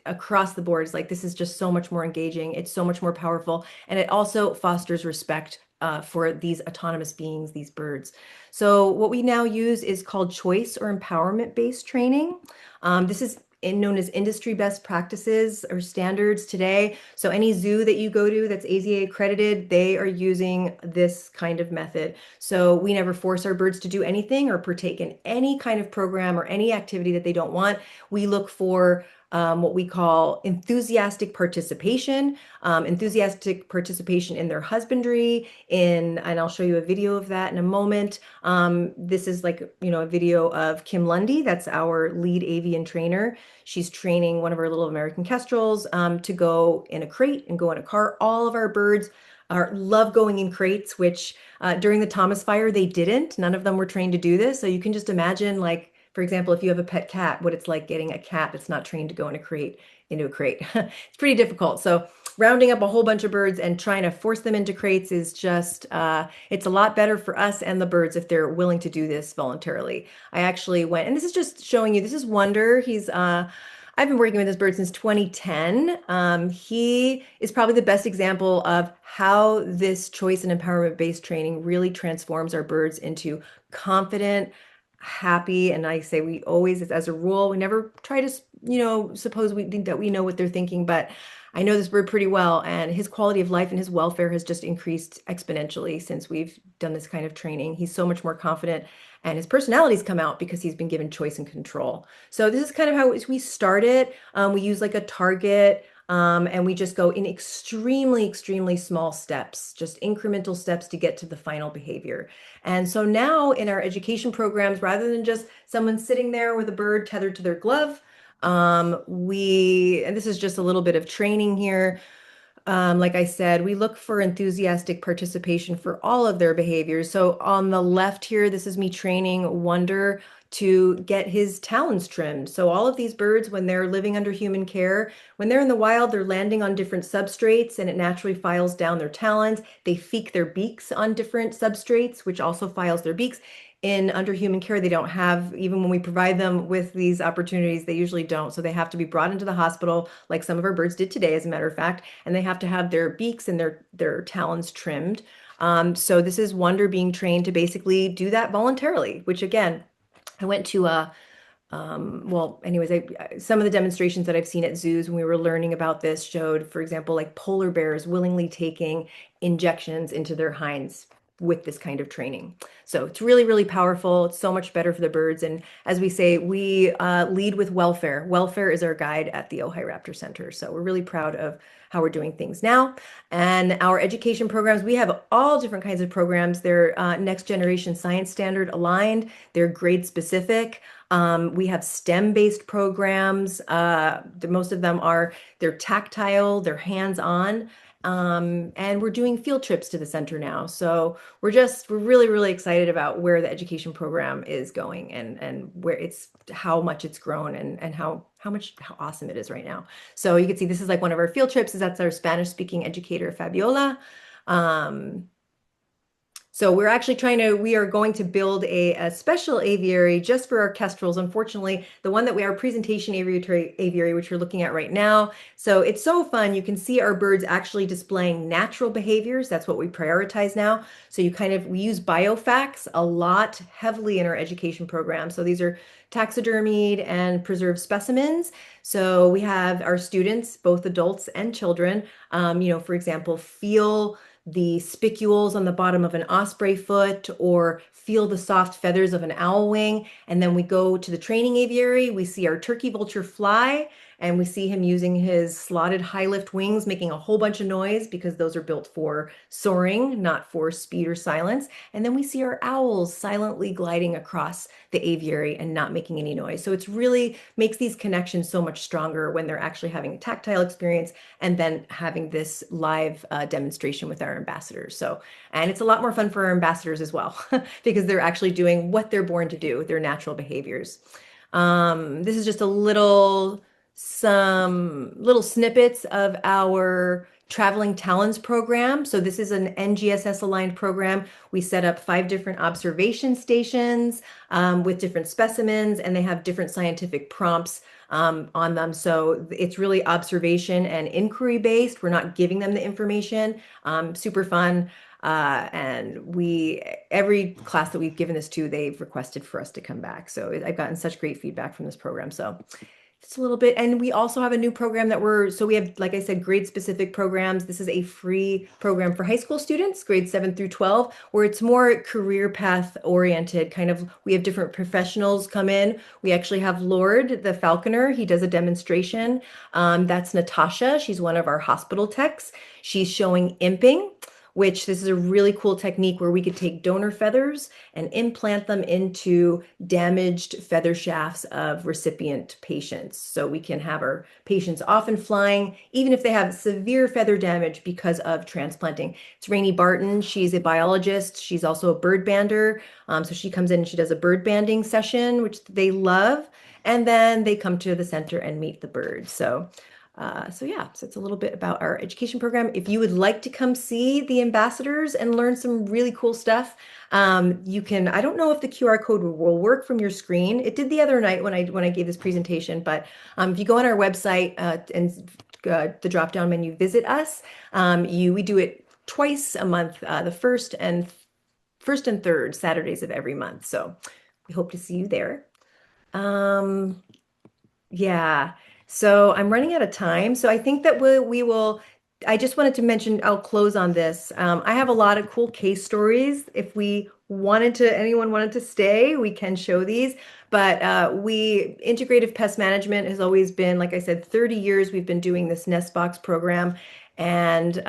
across the board is like, this is just so much more engaging. It's so much more powerful. And it also fosters respect for these autonomous beings, these birds. So what we now use is called choice or empowerment-based training. This is known as industry best practices or standards today. So any zoo that you go to that's AZA accredited, they are using this kind of method. So we never force our birds to do anything or partake in any kind of program or any activity that they don't want. We look for what we call enthusiastic participation in their husbandry, and I'll show you a video of that in a moment. This is like, a video of Kim Lundy. That's our lead avian trainer. She's training one of our little American kestrels to go in a crate and go in a car. All of our birds love going in crates, which during the Thomas fire, they didn't. None of them were trained to do this. So you can just imagine, like, for example, if you have a pet cat, what it's like getting a cat that's not trained to go into a crate. It's pretty difficult. So rounding up a whole bunch of birds and trying to force them into crates is just, it's a lot better for us and the birds if they're willing to do this voluntarily. I actually went, and this is just showing you, this is Wonder. I've been working with this bird since 2010. He is probably the best example of how this choice and empowerment-based training really transforms our birds into confident, happy. And I say we always, as a rule, we never try to, suppose we think that we know what they're thinking, but I know this bird pretty well, and his quality of life and his welfare has just increased exponentially since we've done this kind of training. He's so much more confident, and his personality's come out because he's been given choice and control. So this is kind of how we started. We use like a target, and we just go in extremely, extremely small steps, just incremental steps to get to the final behavior. And so now in our education programs, rather than just someone sitting there with a bird tethered to their glove, and this is just a little bit of training here. Like I said, we look for enthusiastic participation for all of their behaviors. So on the left here, this is me training Wonder to get his talons trimmed. So all of these birds, when they're living under human care, when they're in the wild, they're landing on different substrates and it naturally files down their talons. They feek their beaks on different substrates, which also files their beaks. In under human care, they don't have, even when we provide them with these opportunities, they usually don't. So they have to be brought into the hospital, like some of our birds did today, as a matter of fact, and they have to have their beaks and their talons trimmed. So this is Wonder being trained to basically do that voluntarily, which again, I went to well, anyways, some of the demonstrations that I've seen at zoos when we were learning about this showed, for example, like polar bears willingly taking injections into their hinds with this kind of training. So it's really, really powerful. It's so much better for the birds. And as we say, we lead with welfare. Welfare is our guide at the Ojai Raptor Center. So we're really proud of how we're doing things now. And our education programs, we have all different kinds of programs. They're next generation science standard aligned. They're grade specific. We have STEM-based programs. Most of them they're tactile, they're hands-on. And we're doing field trips to the center now. So we're really, really excited about where the education program is going and how much it's grown and how awesome it is right now. So you can see this is like one of our field trips. That's our Spanish speaking educator, Fabiola. So we are going to build a special aviary just for our kestrels. Unfortunately, our presentation aviary, which we're looking at right now. So it's so fun. You can see our birds actually displaying natural behaviors. That's what we prioritize now. So we use biofacts a lot heavily in our education program. So these are taxidermied and preserved specimens. So we have our students, both adults and children, for example, feel the spicules on the bottom of an osprey foot or feel the soft feathers of an owl wing. And then we go to the training aviary. We see our turkey vulture fly and we see him using his slotted high lift wings, making a whole bunch of noise because those are built for soaring, not for speed or silence. And then we see our owls silently gliding across the aviary and not making any noise. So it's really makes these connections so much stronger when they're actually having a tactile experience and then having this live demonstration with our ambassadors. And it's a lot more fun for our ambassadors as well because they're actually doing what they're born to do, their natural behaviors. This is just some little snippets of our Traveling Talons program. So this is an NGSS aligned program. We set up 5 different observation stations with different specimens, and they have different scientific prompts on them. So it's really observation and inquiry based. We're not giving them the information. Super fun. And every class that we've given this to, they've requested for us to come back. So I've gotten such great feedback from this program. So it's a little bit, and we also have a new program so we have, like I said, grade specific programs. This is a free program for high school students, grades 7 through 12, where it's more career path oriented. We have different professionals come in. We actually have Lord, the falconer. He does a demonstration. That's Natasha. She's one of our hospital techs. She's showing imping, which this is a really cool technique where we could take donor feathers and implant them into damaged feather shafts of recipient patients. So we can have our patients often flying, even if they have severe feather damage because of transplanting. It's Rainey Barton. She's a biologist. She's also a bird bander. So she comes in and she does a bird banding session, which they love. And then they come to the center and meet the birds. So it's a little bit about our education program. If you would like to come see the ambassadors and learn some really cool stuff, you can. I don't know if the QR code will work from your screen. It did the other night when I gave this presentation, but if you go on our website and the drop-down menu, visit us. We do it twice a month, the first and third Saturdays of every month. So we hope to see you there. Yeah. So I'm running out of time. So I think that we will, I just wanted to mention, I'll close on this. I have a lot of cool case stories. If anyone wanted to stay, we can show these. But integrative pest management has always been, like I said, 30 years we've been doing this nest box program. And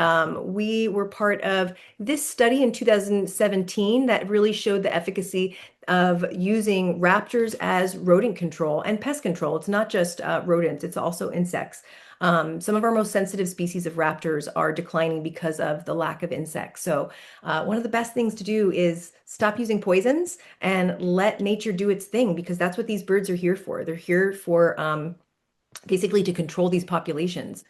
we were part of this study in 2017 that really showed the efficacy of using raptors as rodent control and pest control. It's not just rodents, it's also insects. Some of our most sensitive species of raptors are declining because of the lack of insects. So one of the best things to do is stop using poisons and let nature do its thing, because that's what these birds are here for. They're here for basically to control these populations.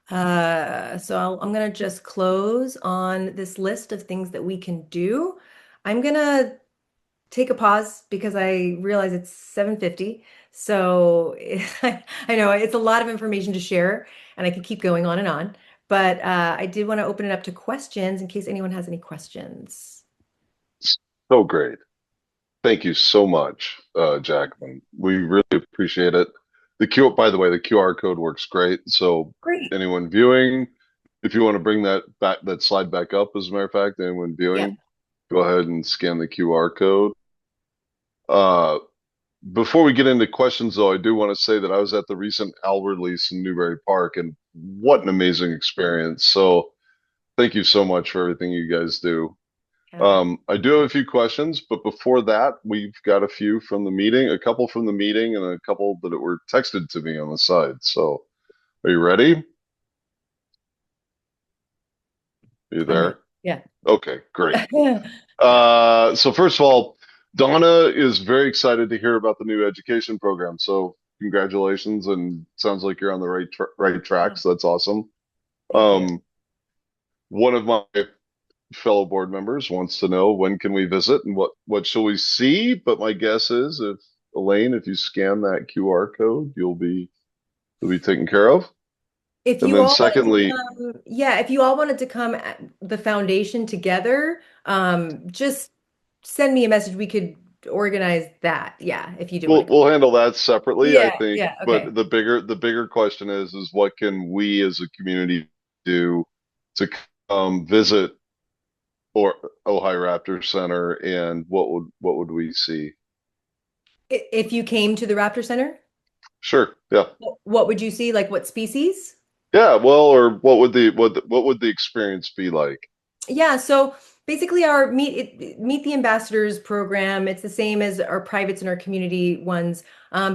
I'm going to just close on this list of things that we can do. I'm going to take a pause because I realize it's 7:50. So I know it's a lot of information to share and I could keep going on and on, but I did want to open it up to questions in case anyone has any questions. So great. Thank you so much, Jaclyn. We really appreciate it. By the way, the QR code works great. So Great. anyone viewing, if you want to bring that slide back up, as a matter of fact, anyone Yeah. viewing, go ahead and scan the QR code. Uh, Before we get into questions, though, I do want to say that I was at the recent owl release in Newbury Park, and what an amazing experience. So thank you so much for everything you guys do. Yeah. I do have a few questions, but before that, we've got a few from the meeting, a couple from the meeting, and a couple that were texted to me on the side. So are you ready? Are you I'm ready. there? Yeah. Okay, great. Yeah. So first of all, Donna is very excited to hear about the new education program. So congratulations, and sounds like you're on the right track. So that's awesome. Thank you. Um, one of my fellow board members wants to know when can we visit and what shall we see? But my guess is if Elaine, if you scan that QR code, you'll be taken care of. If And you then all wanted to secondly, come, yeah, if you all wanted to come at the foundation together, just send me a message. We could organize that. Yeah, if you do want to come. we'll handle that separately, I Yeah, think. yeah, But okay. the bigger question is what can we as a community do to visit or Ojai Raptor Center, and what would we see? If you came to the Raptor Center, Sure, yeah, what would you see? Like what species? yeah. Well, or what would the experience be like? Yeah, so basically our Meet the Ambassadors program, it's the same as our privates and our community ones.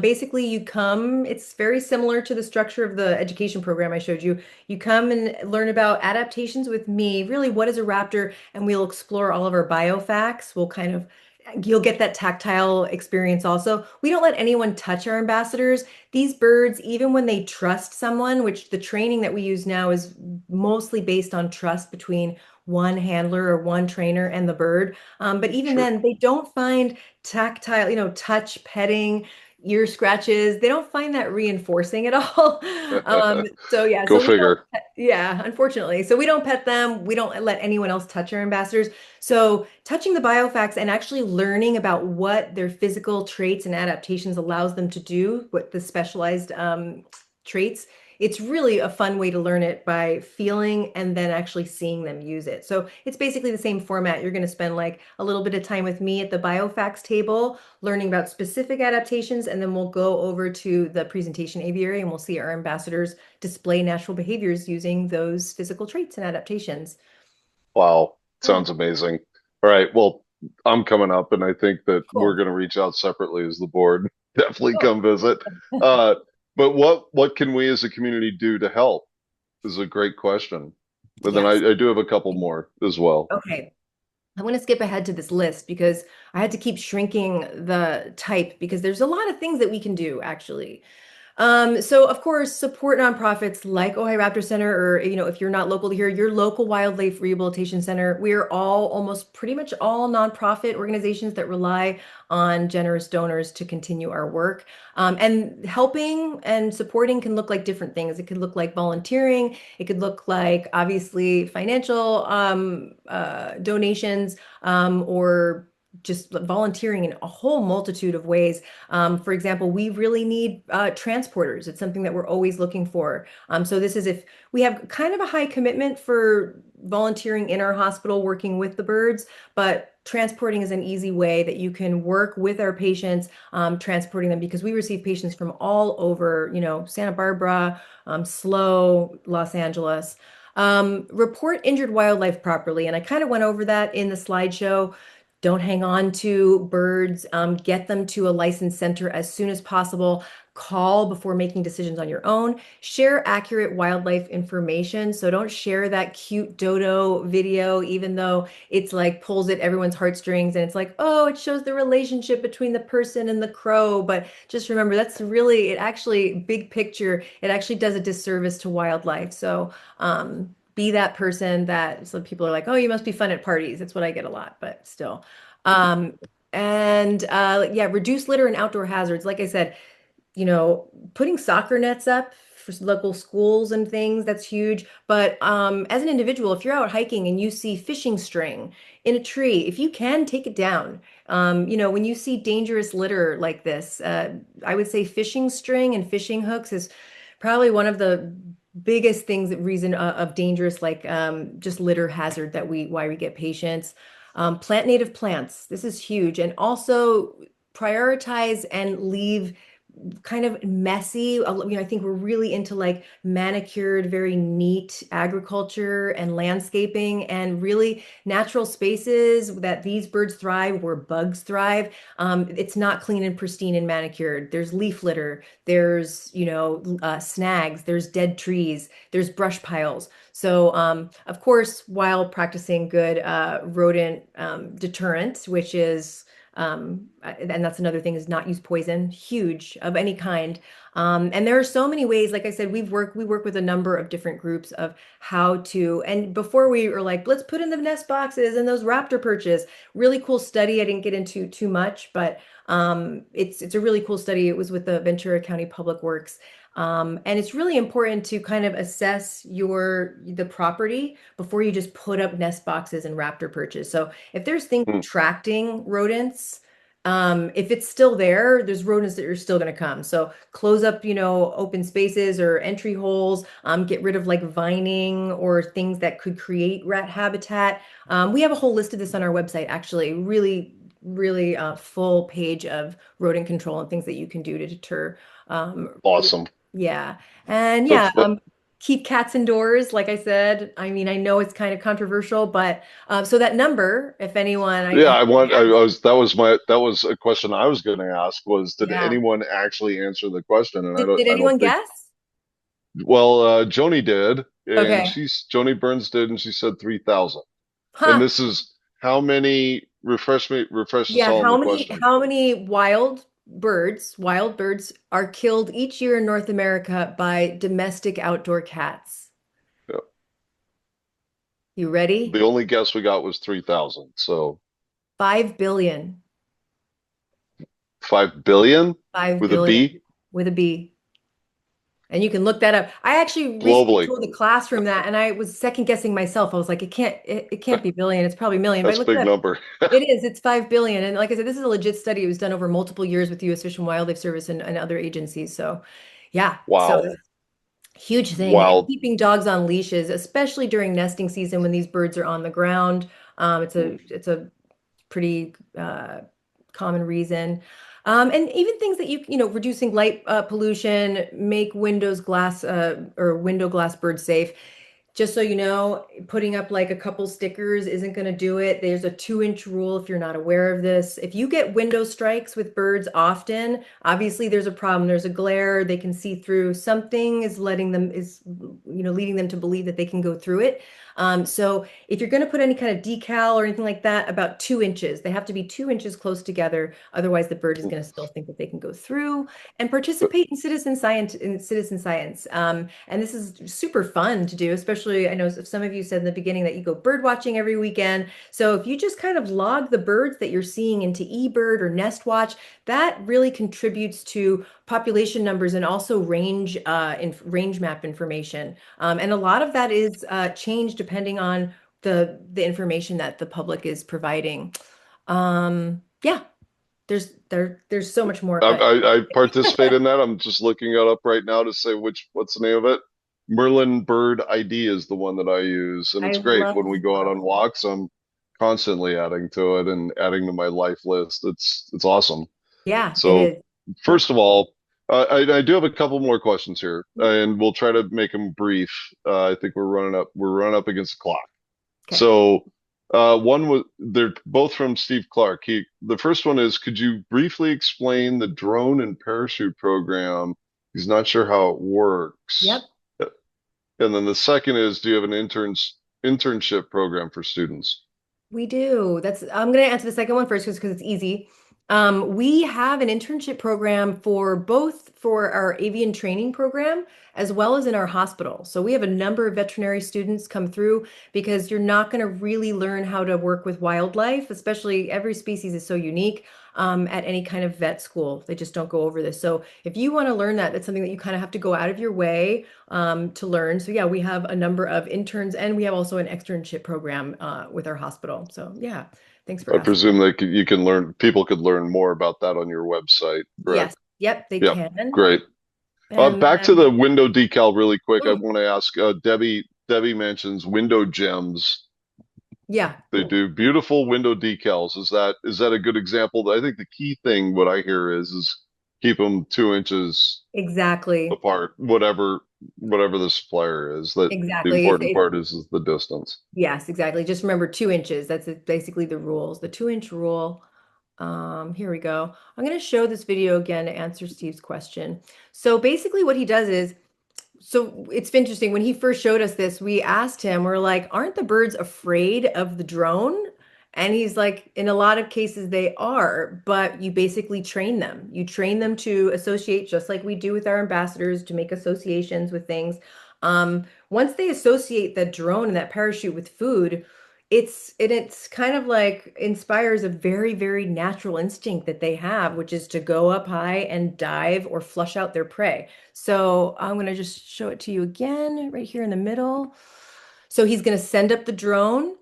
Basically you come, it's very similar to the structure of the education program I showed you. You come and learn about adaptations with me, really what is a raptor, and we'll explore all of our biofacts. We'll kind of You'll get that tactile experience also. We don't let anyone touch our ambassadors. These birds, even when they trust someone, which the training that we use now is mostly based on trust between one handler or one trainer and the bird. But even Sure. then, they don't find tactile, touch, petting, ear scratches. They don't find that reinforcing at all. So yeah, Go so we don't, figure. yeah, unfortunately. So we don't pet them. We don't let anyone else touch our ambassadors. So touching the biofacts and actually learning about what their physical traits and adaptations allows them to do, what the specialized traits, it's really a fun way to learn it by feeling and then actually seeing them use it. So it's basically the same format. You're going to spend like a little bit of time with me at the biofacts table, learning about specific adaptations, and then we'll go over to the presentation aviary and we'll see our ambassadors display natural behaviors using those physical traits and adaptations. Wow, Yeah, sounds amazing. All right, well, I'm coming up, and I think that we're cool. going to reach out separately as the board. Definitely Cool. come visit. Uh, but what can we as a community do to help is a great question. But then Yes. I do have a couple more as well. Okay. I'm going to skip ahead to this list because I had to keep shrinking the type because there's a lot of things that we can do actually. So of course, support nonprofits like Ojai Raptor Center, or if you're not local to here, your local wildlife rehabilitation center. We are all almost pretty much all nonprofit organizations that rely on generous donors to continue our work. And helping and supporting can look like different things. It could look like volunteering. It could look like obviously financial donations, or just volunteering in a whole multitude of ways. For example, we really need transporters. It's something that we're always looking for. So this is if we have kind of a high commitment for volunteering in our hospital, working with the birds, but transporting is an easy way that you can work with our patients, transporting them because we receive patients from all over, Santa Barbara, SLO, Los Angeles. Report injured wildlife properly. And I kind of went over that in the slideshow. Don't hang on to birds. Get them to a licensed center as soon as possible. Call before making decisions on your own. Share accurate wildlife information. So don't share that cute dodo video, even though it's like pulls at everyone's heartstrings and it's like, oh, it shows the relationship between the person and the crow. But just remember, that's really, it actually, big picture, it actually does a disservice to wildlife. So, be that person that some people are like, oh, you must be fun at parties. That's what I get a lot, but still. Um, and yeah, reduce litter and outdoor hazards. Like I said, putting soccer nets up for local schools and things, that's huge. But as an individual, if you're out hiking and you see fishing string in a tree, if you can, take it down. When you see dangerous litter like this, I would say fishing string and fishing hooks is probably one of the biggest things that reason of dangerous, like just litter hazard that why we get patients. Plant native plants. This is huge. And also prioritize and leave kind of messy. I think we're really into like manicured, very neat agriculture and landscaping and really natural spaces that these birds thrive where bugs thrive. It's not clean and pristine and manicured. There's leaf litter, there's, snags, there's dead trees, there's brush piles. So, of course, while practicing good rodent deterrent, which is and that's another thing is not use poison, huge of any kind. And there are so many ways, like I said, we work with a number of different groups of how to, and before we were like, let's put in the nest boxes and those raptor perches. Really cool study. I didn't get into too much, but it's a really cool study. It was with the Ventura County Public Works. And it's really important to kind of assess the property before you just put up nest boxes and raptor perches. So if there's things Hmm. attracting rodents, if it's still there, there's rodents that are still going to come. So close up, open spaces or entry holes. Get rid of like vining or things that could create rat habitat. We have a whole list of this on our website, actually, really full page of rodent control and things that you can do to deter. Awesome. Yeah. And The, yeah, keep cats indoors, like I said. I mean, I know it's kind of controversial, but so that number, if anyone, Yeah, I I was that was a question I was going to ask was did yeah. anyone actually answer the question? And Did I don't anyone think guess? well, Joni did, and Okay. she's Joni Burns did, and she said 3,000. And Huh. this is how many? Refresh us Yeah, all on the question. how many wild birds are killed each year in North America by domestic outdoor cats? Yeah. You ready? The only guess we got was 3,000. So 5 billion. 5 billion 5 with a billion B with a B. And you can look that up. I actually recently globally. told the classroom that, and I was second guessing myself. I was like, it can't be billion. It's probably million. But I That's a looked it big up. number. It is. It's 5 billion. And like I said, this is a legit study. It was done over multiple years with the U.S. Fish and Wildlife Service and other agencies. So, yeah. So Wow. huge thing. And Wow. keeping dogs on leashes, especially during nesting season when these birds are on the ground. It's a pretty common reason. And even things that reducing light pollution, make windows glass or window glass bird safe. Just so you know, putting up like a couple stickers isn't going to do it. There's a 2-inch rule if you're not aware of this. If you get window strikes with birds often, obviously there's a problem. There's a glare, they can see through. Something is leading them to believe that they can go through it. So if you're going to put any kind of decal or anything like that, about 2 inches. They have to be 2 inches close together. Otherwise, the bird is going to still think that they can go through and participate in citizen science. And this is super fun to do, especially I know some of you said in the beginning that you go bird watching every weekend. So if you just kind of log the birds that you're seeing into eBird or Nest Watch, that really contributes to population numbers and also range map information. And a lot of that is changed depending on the information that the public is providing. Yeah, there's so much more, but I participate in that. I'm just looking it up right now to say what's the name of it. Merlin Bird ID is the one that I use, and I it's great when we go out love on walks. I'm constantly adding to it and adding to my life list. It's awesome. yeah, it So is. first of all, I do have a couple more questions here, and we'll try to make them brief. I think we're running up against the clock. Okay. So, they're both from Steve Clark. The first one is, could you briefly explain the drone and parachute program? He's not sure how it works. Yep. And then the second is, do you have an internship program for students? We do. I'm going to answer the second one first because it's easy. We have an internship program for our avian training program as well as in our hospital. So we have a number of veterinary students come through because you're not going to really learn how to work with wildlife, especially every species is so unique, at any kind of vet school. They just don't go over this. So if you want to learn that, that's something that you kind of have to go out of your way to learn. So yeah, we have a number of interns and we have also an externship program with our hospital. So yeah, thanks for I asking. presume you can people could learn more about that on your website, correct? Yes, yep, they Yep, can. great. And Back to the then, window decal really quick. I mm, want to ask Debbie mentions window gems. Yeah. They do beautiful window decals. Is that a good example? I think the key thing what I hear is keep them 2 inches Exactly. apart, whatever the supplier is. That the Exactly. important part is the distance. Yes, exactly. Just remember 2 inches. That's basically the rules. The 2 inch rule. Here we go. I'm going to show this video again to answer Steve's question. So basically what he does is, so it's interesting. When he first showed us this, we asked him, we're like, aren't the birds afraid of the drone? And he's like, in a lot of cases they are, but you basically train them. You train them to associate just like we do with our ambassadors to make associations with things. Once they associate that drone and that parachute with food, it's kind of like inspires a very, very natural instinct that they have, which is to go up high and dive or flush out their prey. So I'm going to just show it to you again right here in the middle. So he's going to send up the drone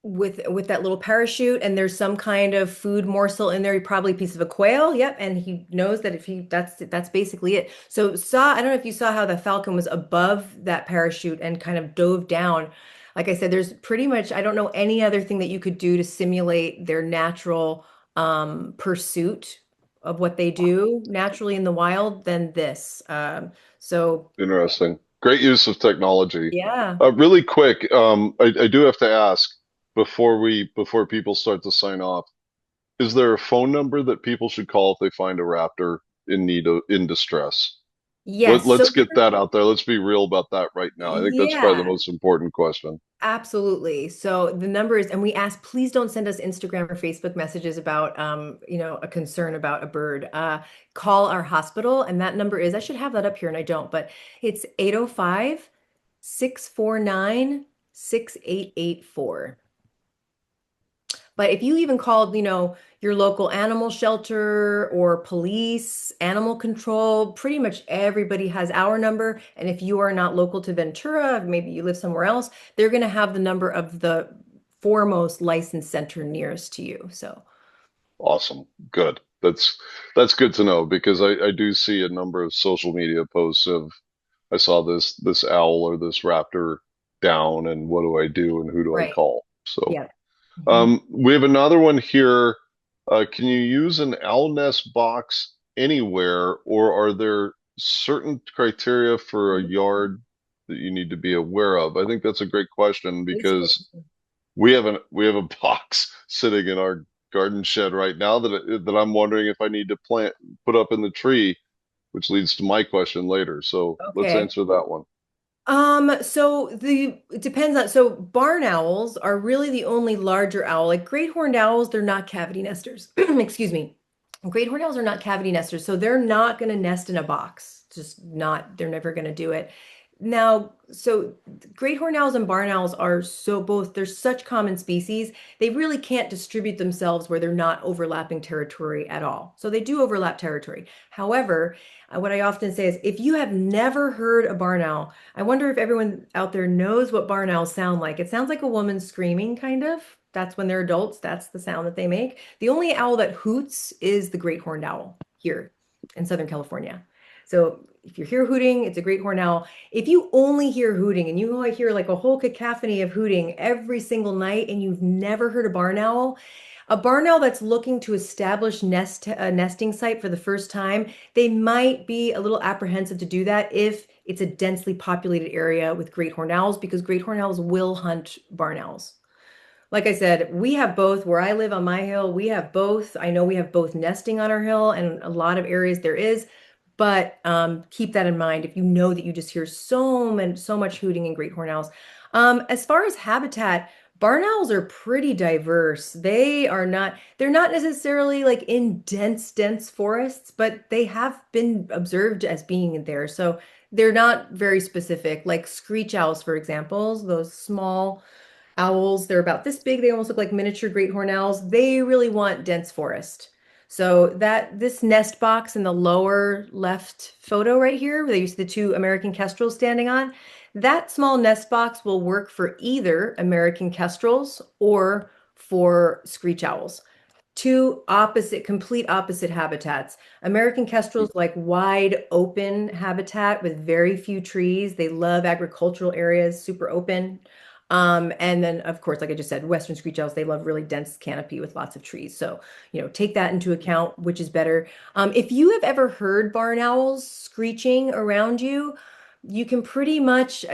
with that little parachute, and there's some kind of food morsel in there, probably a piece of a quail. Yep, and he knows that if he that's basically it. So I don't know if you saw how the falcon was above that parachute and kind of dove down. Like I said, there's pretty much, I don't know any other thing that you could do to simulate their natural pursuit of what they do naturally in the wild than this. So Interesting. Great use of technology. yeah. Really quick, I do have to ask before people start to sign off. Is there a phone number that people should call if they find a raptor in distress? Yes. So Let's get that out there. Let's be real about that right now. I think that's probably the yeah. most important question. Absolutely. So the number is, and we ask, please don't send us Instagram or Facebook messages about, a concern about a bird. Call our hospital, and that number is, I should have that up here, and I don't, but it's 805-649-6884. But if you even called, your local animal shelter or police, animal control, pretty much everybody has our number. And if you are not local to Ventura, maybe you live somewhere else, they're going to have the number of the foremost licensed center nearest to you. So, Awesome. Good. That's good to know because I do see a number of social media posts of I saw this owl or this raptor down and what do I do and who do I right. call? So Yeah. Mhm. we have another one here. Can you use an owl nest box anywhere, or are there certain criteria for a yard that you need to be aware of? I think that's a great question It's because we have a box sitting in our garden shed right now that I'm wondering if I need to put up in the tree, which leads to my question later. So let's okay. answer that one. So it depends on, so barn owls are really the only larger owl. Like great horned owls, they're not cavity nesters. Excuse me. Great horned owls are not cavity nesters, so they're not going to nest in a box. Just not, they're never going to do it. Now, so great horned owls and barn owls are so both, they're such common species, they really can't distribute themselves where they're not overlapping territory at all. So they do overlap territory. However, what I often say is if you have never heard a barn owl, I wonder if everyone out there knows what barn owls sound like. It sounds like a woman screaming, kind of. That's when they're adults. That's the sound that they make. The only owl that hoots is the great horned owl here in Southern California. So if you hear hooting, it's a great horned owl. If you only hear hooting and you hear like a whole cacophony of hooting every single night and you've never heard a barn owl that's looking to establish a nesting site for the first time, they might be a little apprehensive to do that if it's a densely populated area with great horned owls, because great horned owls will hunt barn owls. Like I said, we have both. Where I live on my hill, we have both. I know we have both nesting on our hill, and a lot of areas there is. But keep that in mind if you know that you just hear so much hooting and great horned owls. As far as habitat, barn owls are pretty diverse. They're not necessarily like in dense forests, but they have been observed as being there. So they're not very specific. Like screech owls, for example, those small owls. They're about this big. They almost look like miniature great horned owls. They really want dense forest. So that this nest box in the lower left photo right here, where you see the two American kestrels standing on, that small nest box will work for either American kestrels or for screech owls. two opposite, complete opposite habitats. American kestrels like wide open habitat with very few trees. They love agricultural areas, super open. And then, of course, like I just said, Western screech owls, they love really dense canopy with lots of trees. So, take that into account, which is better. If you have ever heard barn owls screeching around you, you can pretty much,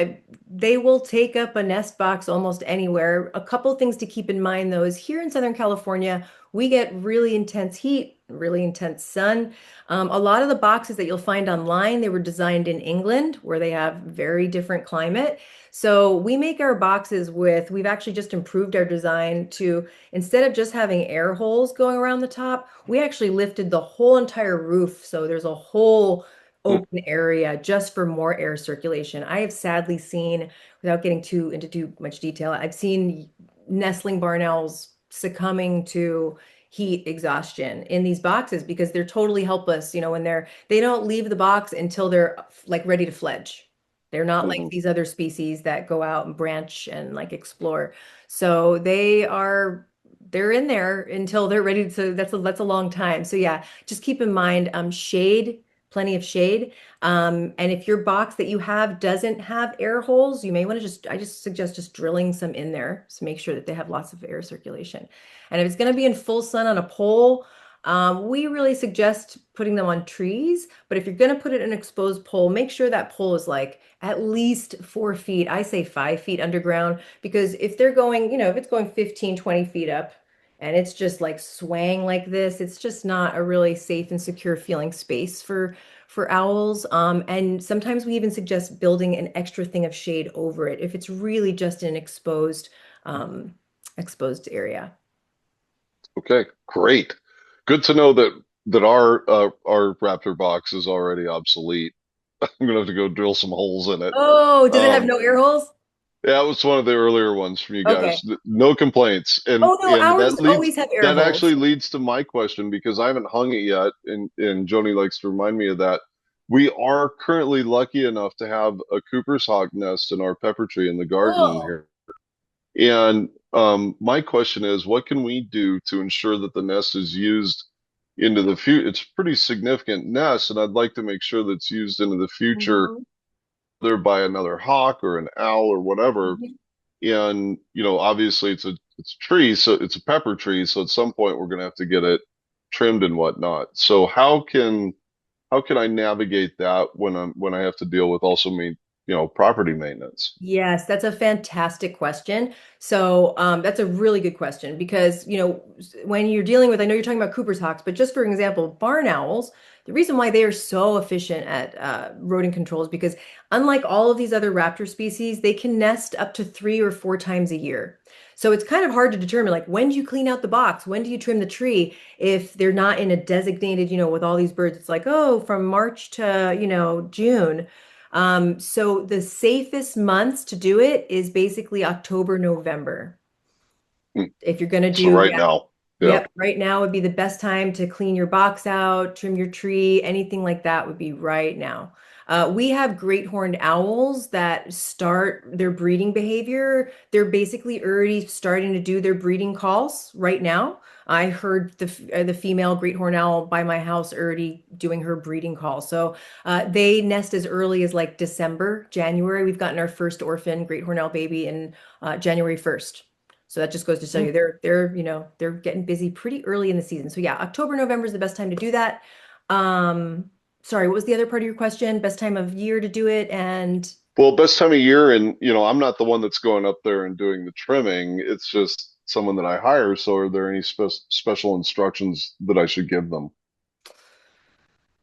they will take up a nest box almost anywhere. A couple things to keep in mind, though, is here in Southern California, we get really intense heat, really intense sun. A lot of the boxes that you'll find online, they were designed in England, where they have very different climate. So we make our boxes we've actually just improved our design to, instead of just having air holes going around the top, we actually lifted the whole entire roof. So there's a whole Mm. open area just for more air circulation. I have sadly seen, without getting into too much detail, I've seen nestling barn owls succumbing to heat exhaustion in these boxes because they're totally helpless, when they don't leave the box until they're like ready to fledge. They're not like Mhm. these other species that go out and branch and like explore. So they're in there until they're ready to, that's a long time. So yeah, just keep in mind, shade, plenty of shade. And if your box that you have doesn't have air holes, you may want to I just suggest just drilling some in there to make sure that they have lots of air circulation. And if it's going to be in full sun on a pole, we really suggest putting them on trees. But if you're going to put it in an exposed pole, make sure that pole is like at least 4 feet. I say 5 feet underground because if they're going, if it's going 15, 20 feet up and it's just like swaying like this, it's just not a really safe and secure feeling space for owls. And sometimes we even suggest building an extra thing of shade over it if it's really just an um, exposed area. Okay, great. Good to know that our Raptor box is already obsolete. I'm gonna have to go drill some holes in it. Oh, does it have Um, no air holes? yeah, it was one of the earlier ones from you Okay. guys. No complaints. And Oh no, and ours always have air that holes. actually leads to my question because I haven't hung it yet, and Joni likes to remind me of that. We are currently lucky enough to have a Cooper's hawk nest in our pepper tree in the garden Oh, here. And my question is, what can we do to ensure that the nest is used into the future? It's a pretty significant nest, and I'd like to make sure that it's used into the future, mhm, whether by another hawk or an owl or whatever. mhm. And obviously it's a tree, so it's a pepper tree, so at some point we're going to have to get it trimmed and whatnot. So how can I navigate that when I have to deal with also property maintenance? Yes, that's a fantastic question. So that's a really good question because, when you're dealing with, I know you're talking about Cooper's hawks, but just for example, barn owls, the reason why they are so efficient at rodent control is because unlike all of these other raptor species, they can nest up to 3 or 4 times a year. So it's kind of hard to determine, like, when do you clean out the box? When do you trim the tree? If they're not in a designated, with all these birds, it's like, oh, from March to, June. So the safest months to do it is basically October, November. Hmm. If you're going to So do, right yeah, now, yeah. yep, right now would be the best time to clean your box out, trim your tree, anything like that would be right now. We have great horned owls that start their breeding behavior. They're basically already starting to do their breeding calls right now. I heard the female great horned owl by my house already doing her breeding call. So they nest as early as like December, January. We've gotten our first orphan great horned owl baby in January 1st. So that just goes to show Hmm. you they're getting busy pretty early in the season. So yeah, October, November is the best time to do that. Um, Sorry, what was the other part of your question? Best time of year to do it and Well, best time of year, and I'm not the one that's going up there and doing the trimming. It's just someone that I hire. So, are there any special instructions that I should give them?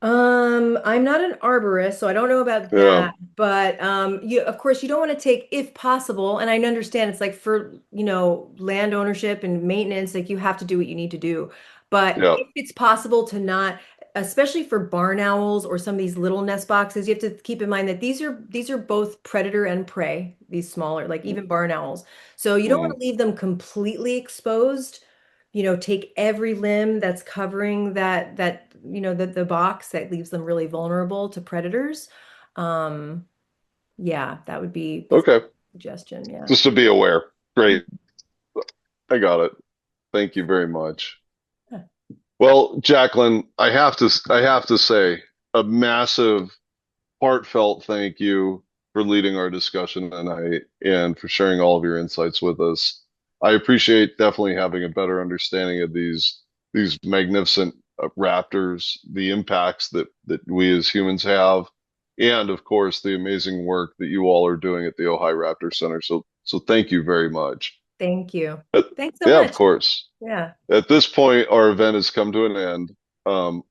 I'm not an arborist, so I don't know about Yeah, that. But you of course you don't want to take, if possible, and I understand it's like for, land ownership and maintenance, like you have to do what you need to do. But yeah. if it's possible to not, especially for barn owls or some of these little nest boxes, you have to keep in mind that these are both predator and prey, these smaller, like even barn owls. So you don't want Mm. to leave them completely exposed. Take every limb that's covering the box that leaves them really vulnerable to predators. Um, yeah, that's Okay, a suggestion. Yeah. just to be aware. Great, I got it. Thank you very much. Well, Jaclyn, I have to say a massive, heartfelt thank you for leading our discussion tonight and for sharing all of your insights with us. I appreciate definitely having a better understanding of these magnificent raptors, the impacts that we as humans have, and of course the amazing work that you all are doing at the Ojai Raptor Center. So thank you very much. Thank you. Uh, Thanks so yeah, of much. course. Yeah. At this point, our event has come to an end. Um,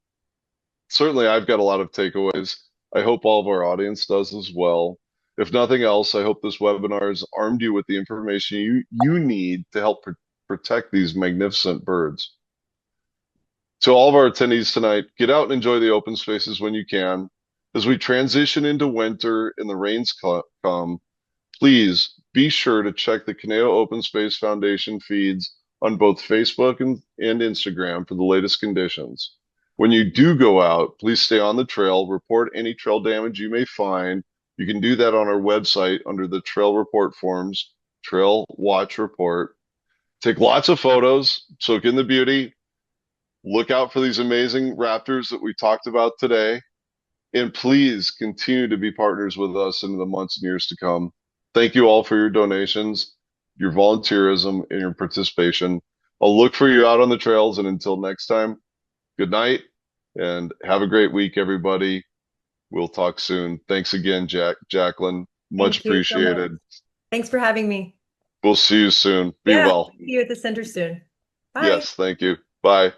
Certainly, I've got a lot of takeaways. I hope all of our audience does as well. If nothing else, I hope this webinar has armed you with the information you need to help protect these magnificent birds. To all of our attendees tonight, get out and enjoy the open spaces when you can. As we transition into winter and the rains come, please be sure to check the Caneo Open Space Foundation feeds on both Facebook and Instagram for the latest conditions. When you do go out, please stay on the trail, report any trail damage you may find. You can do that on our website under the trail report forms, Trail Watch Report. Take lots of photos, soak in the beauty, look out for these amazing raptors that we talked about today. And please continue to be partners with us in the months and years to come. Thank you all for your donations, your volunteerism, and your participation. I'll look for you out on the trails. And until next time, good night and have a great week, everybody. We'll talk soon. Thanks again, Jaclyn. Much Thank you so much. appreciated. Thanks for having me. We'll see you soon. Be Yeah, well. see you at the center soon. Bye. Yes, thank you. Bye.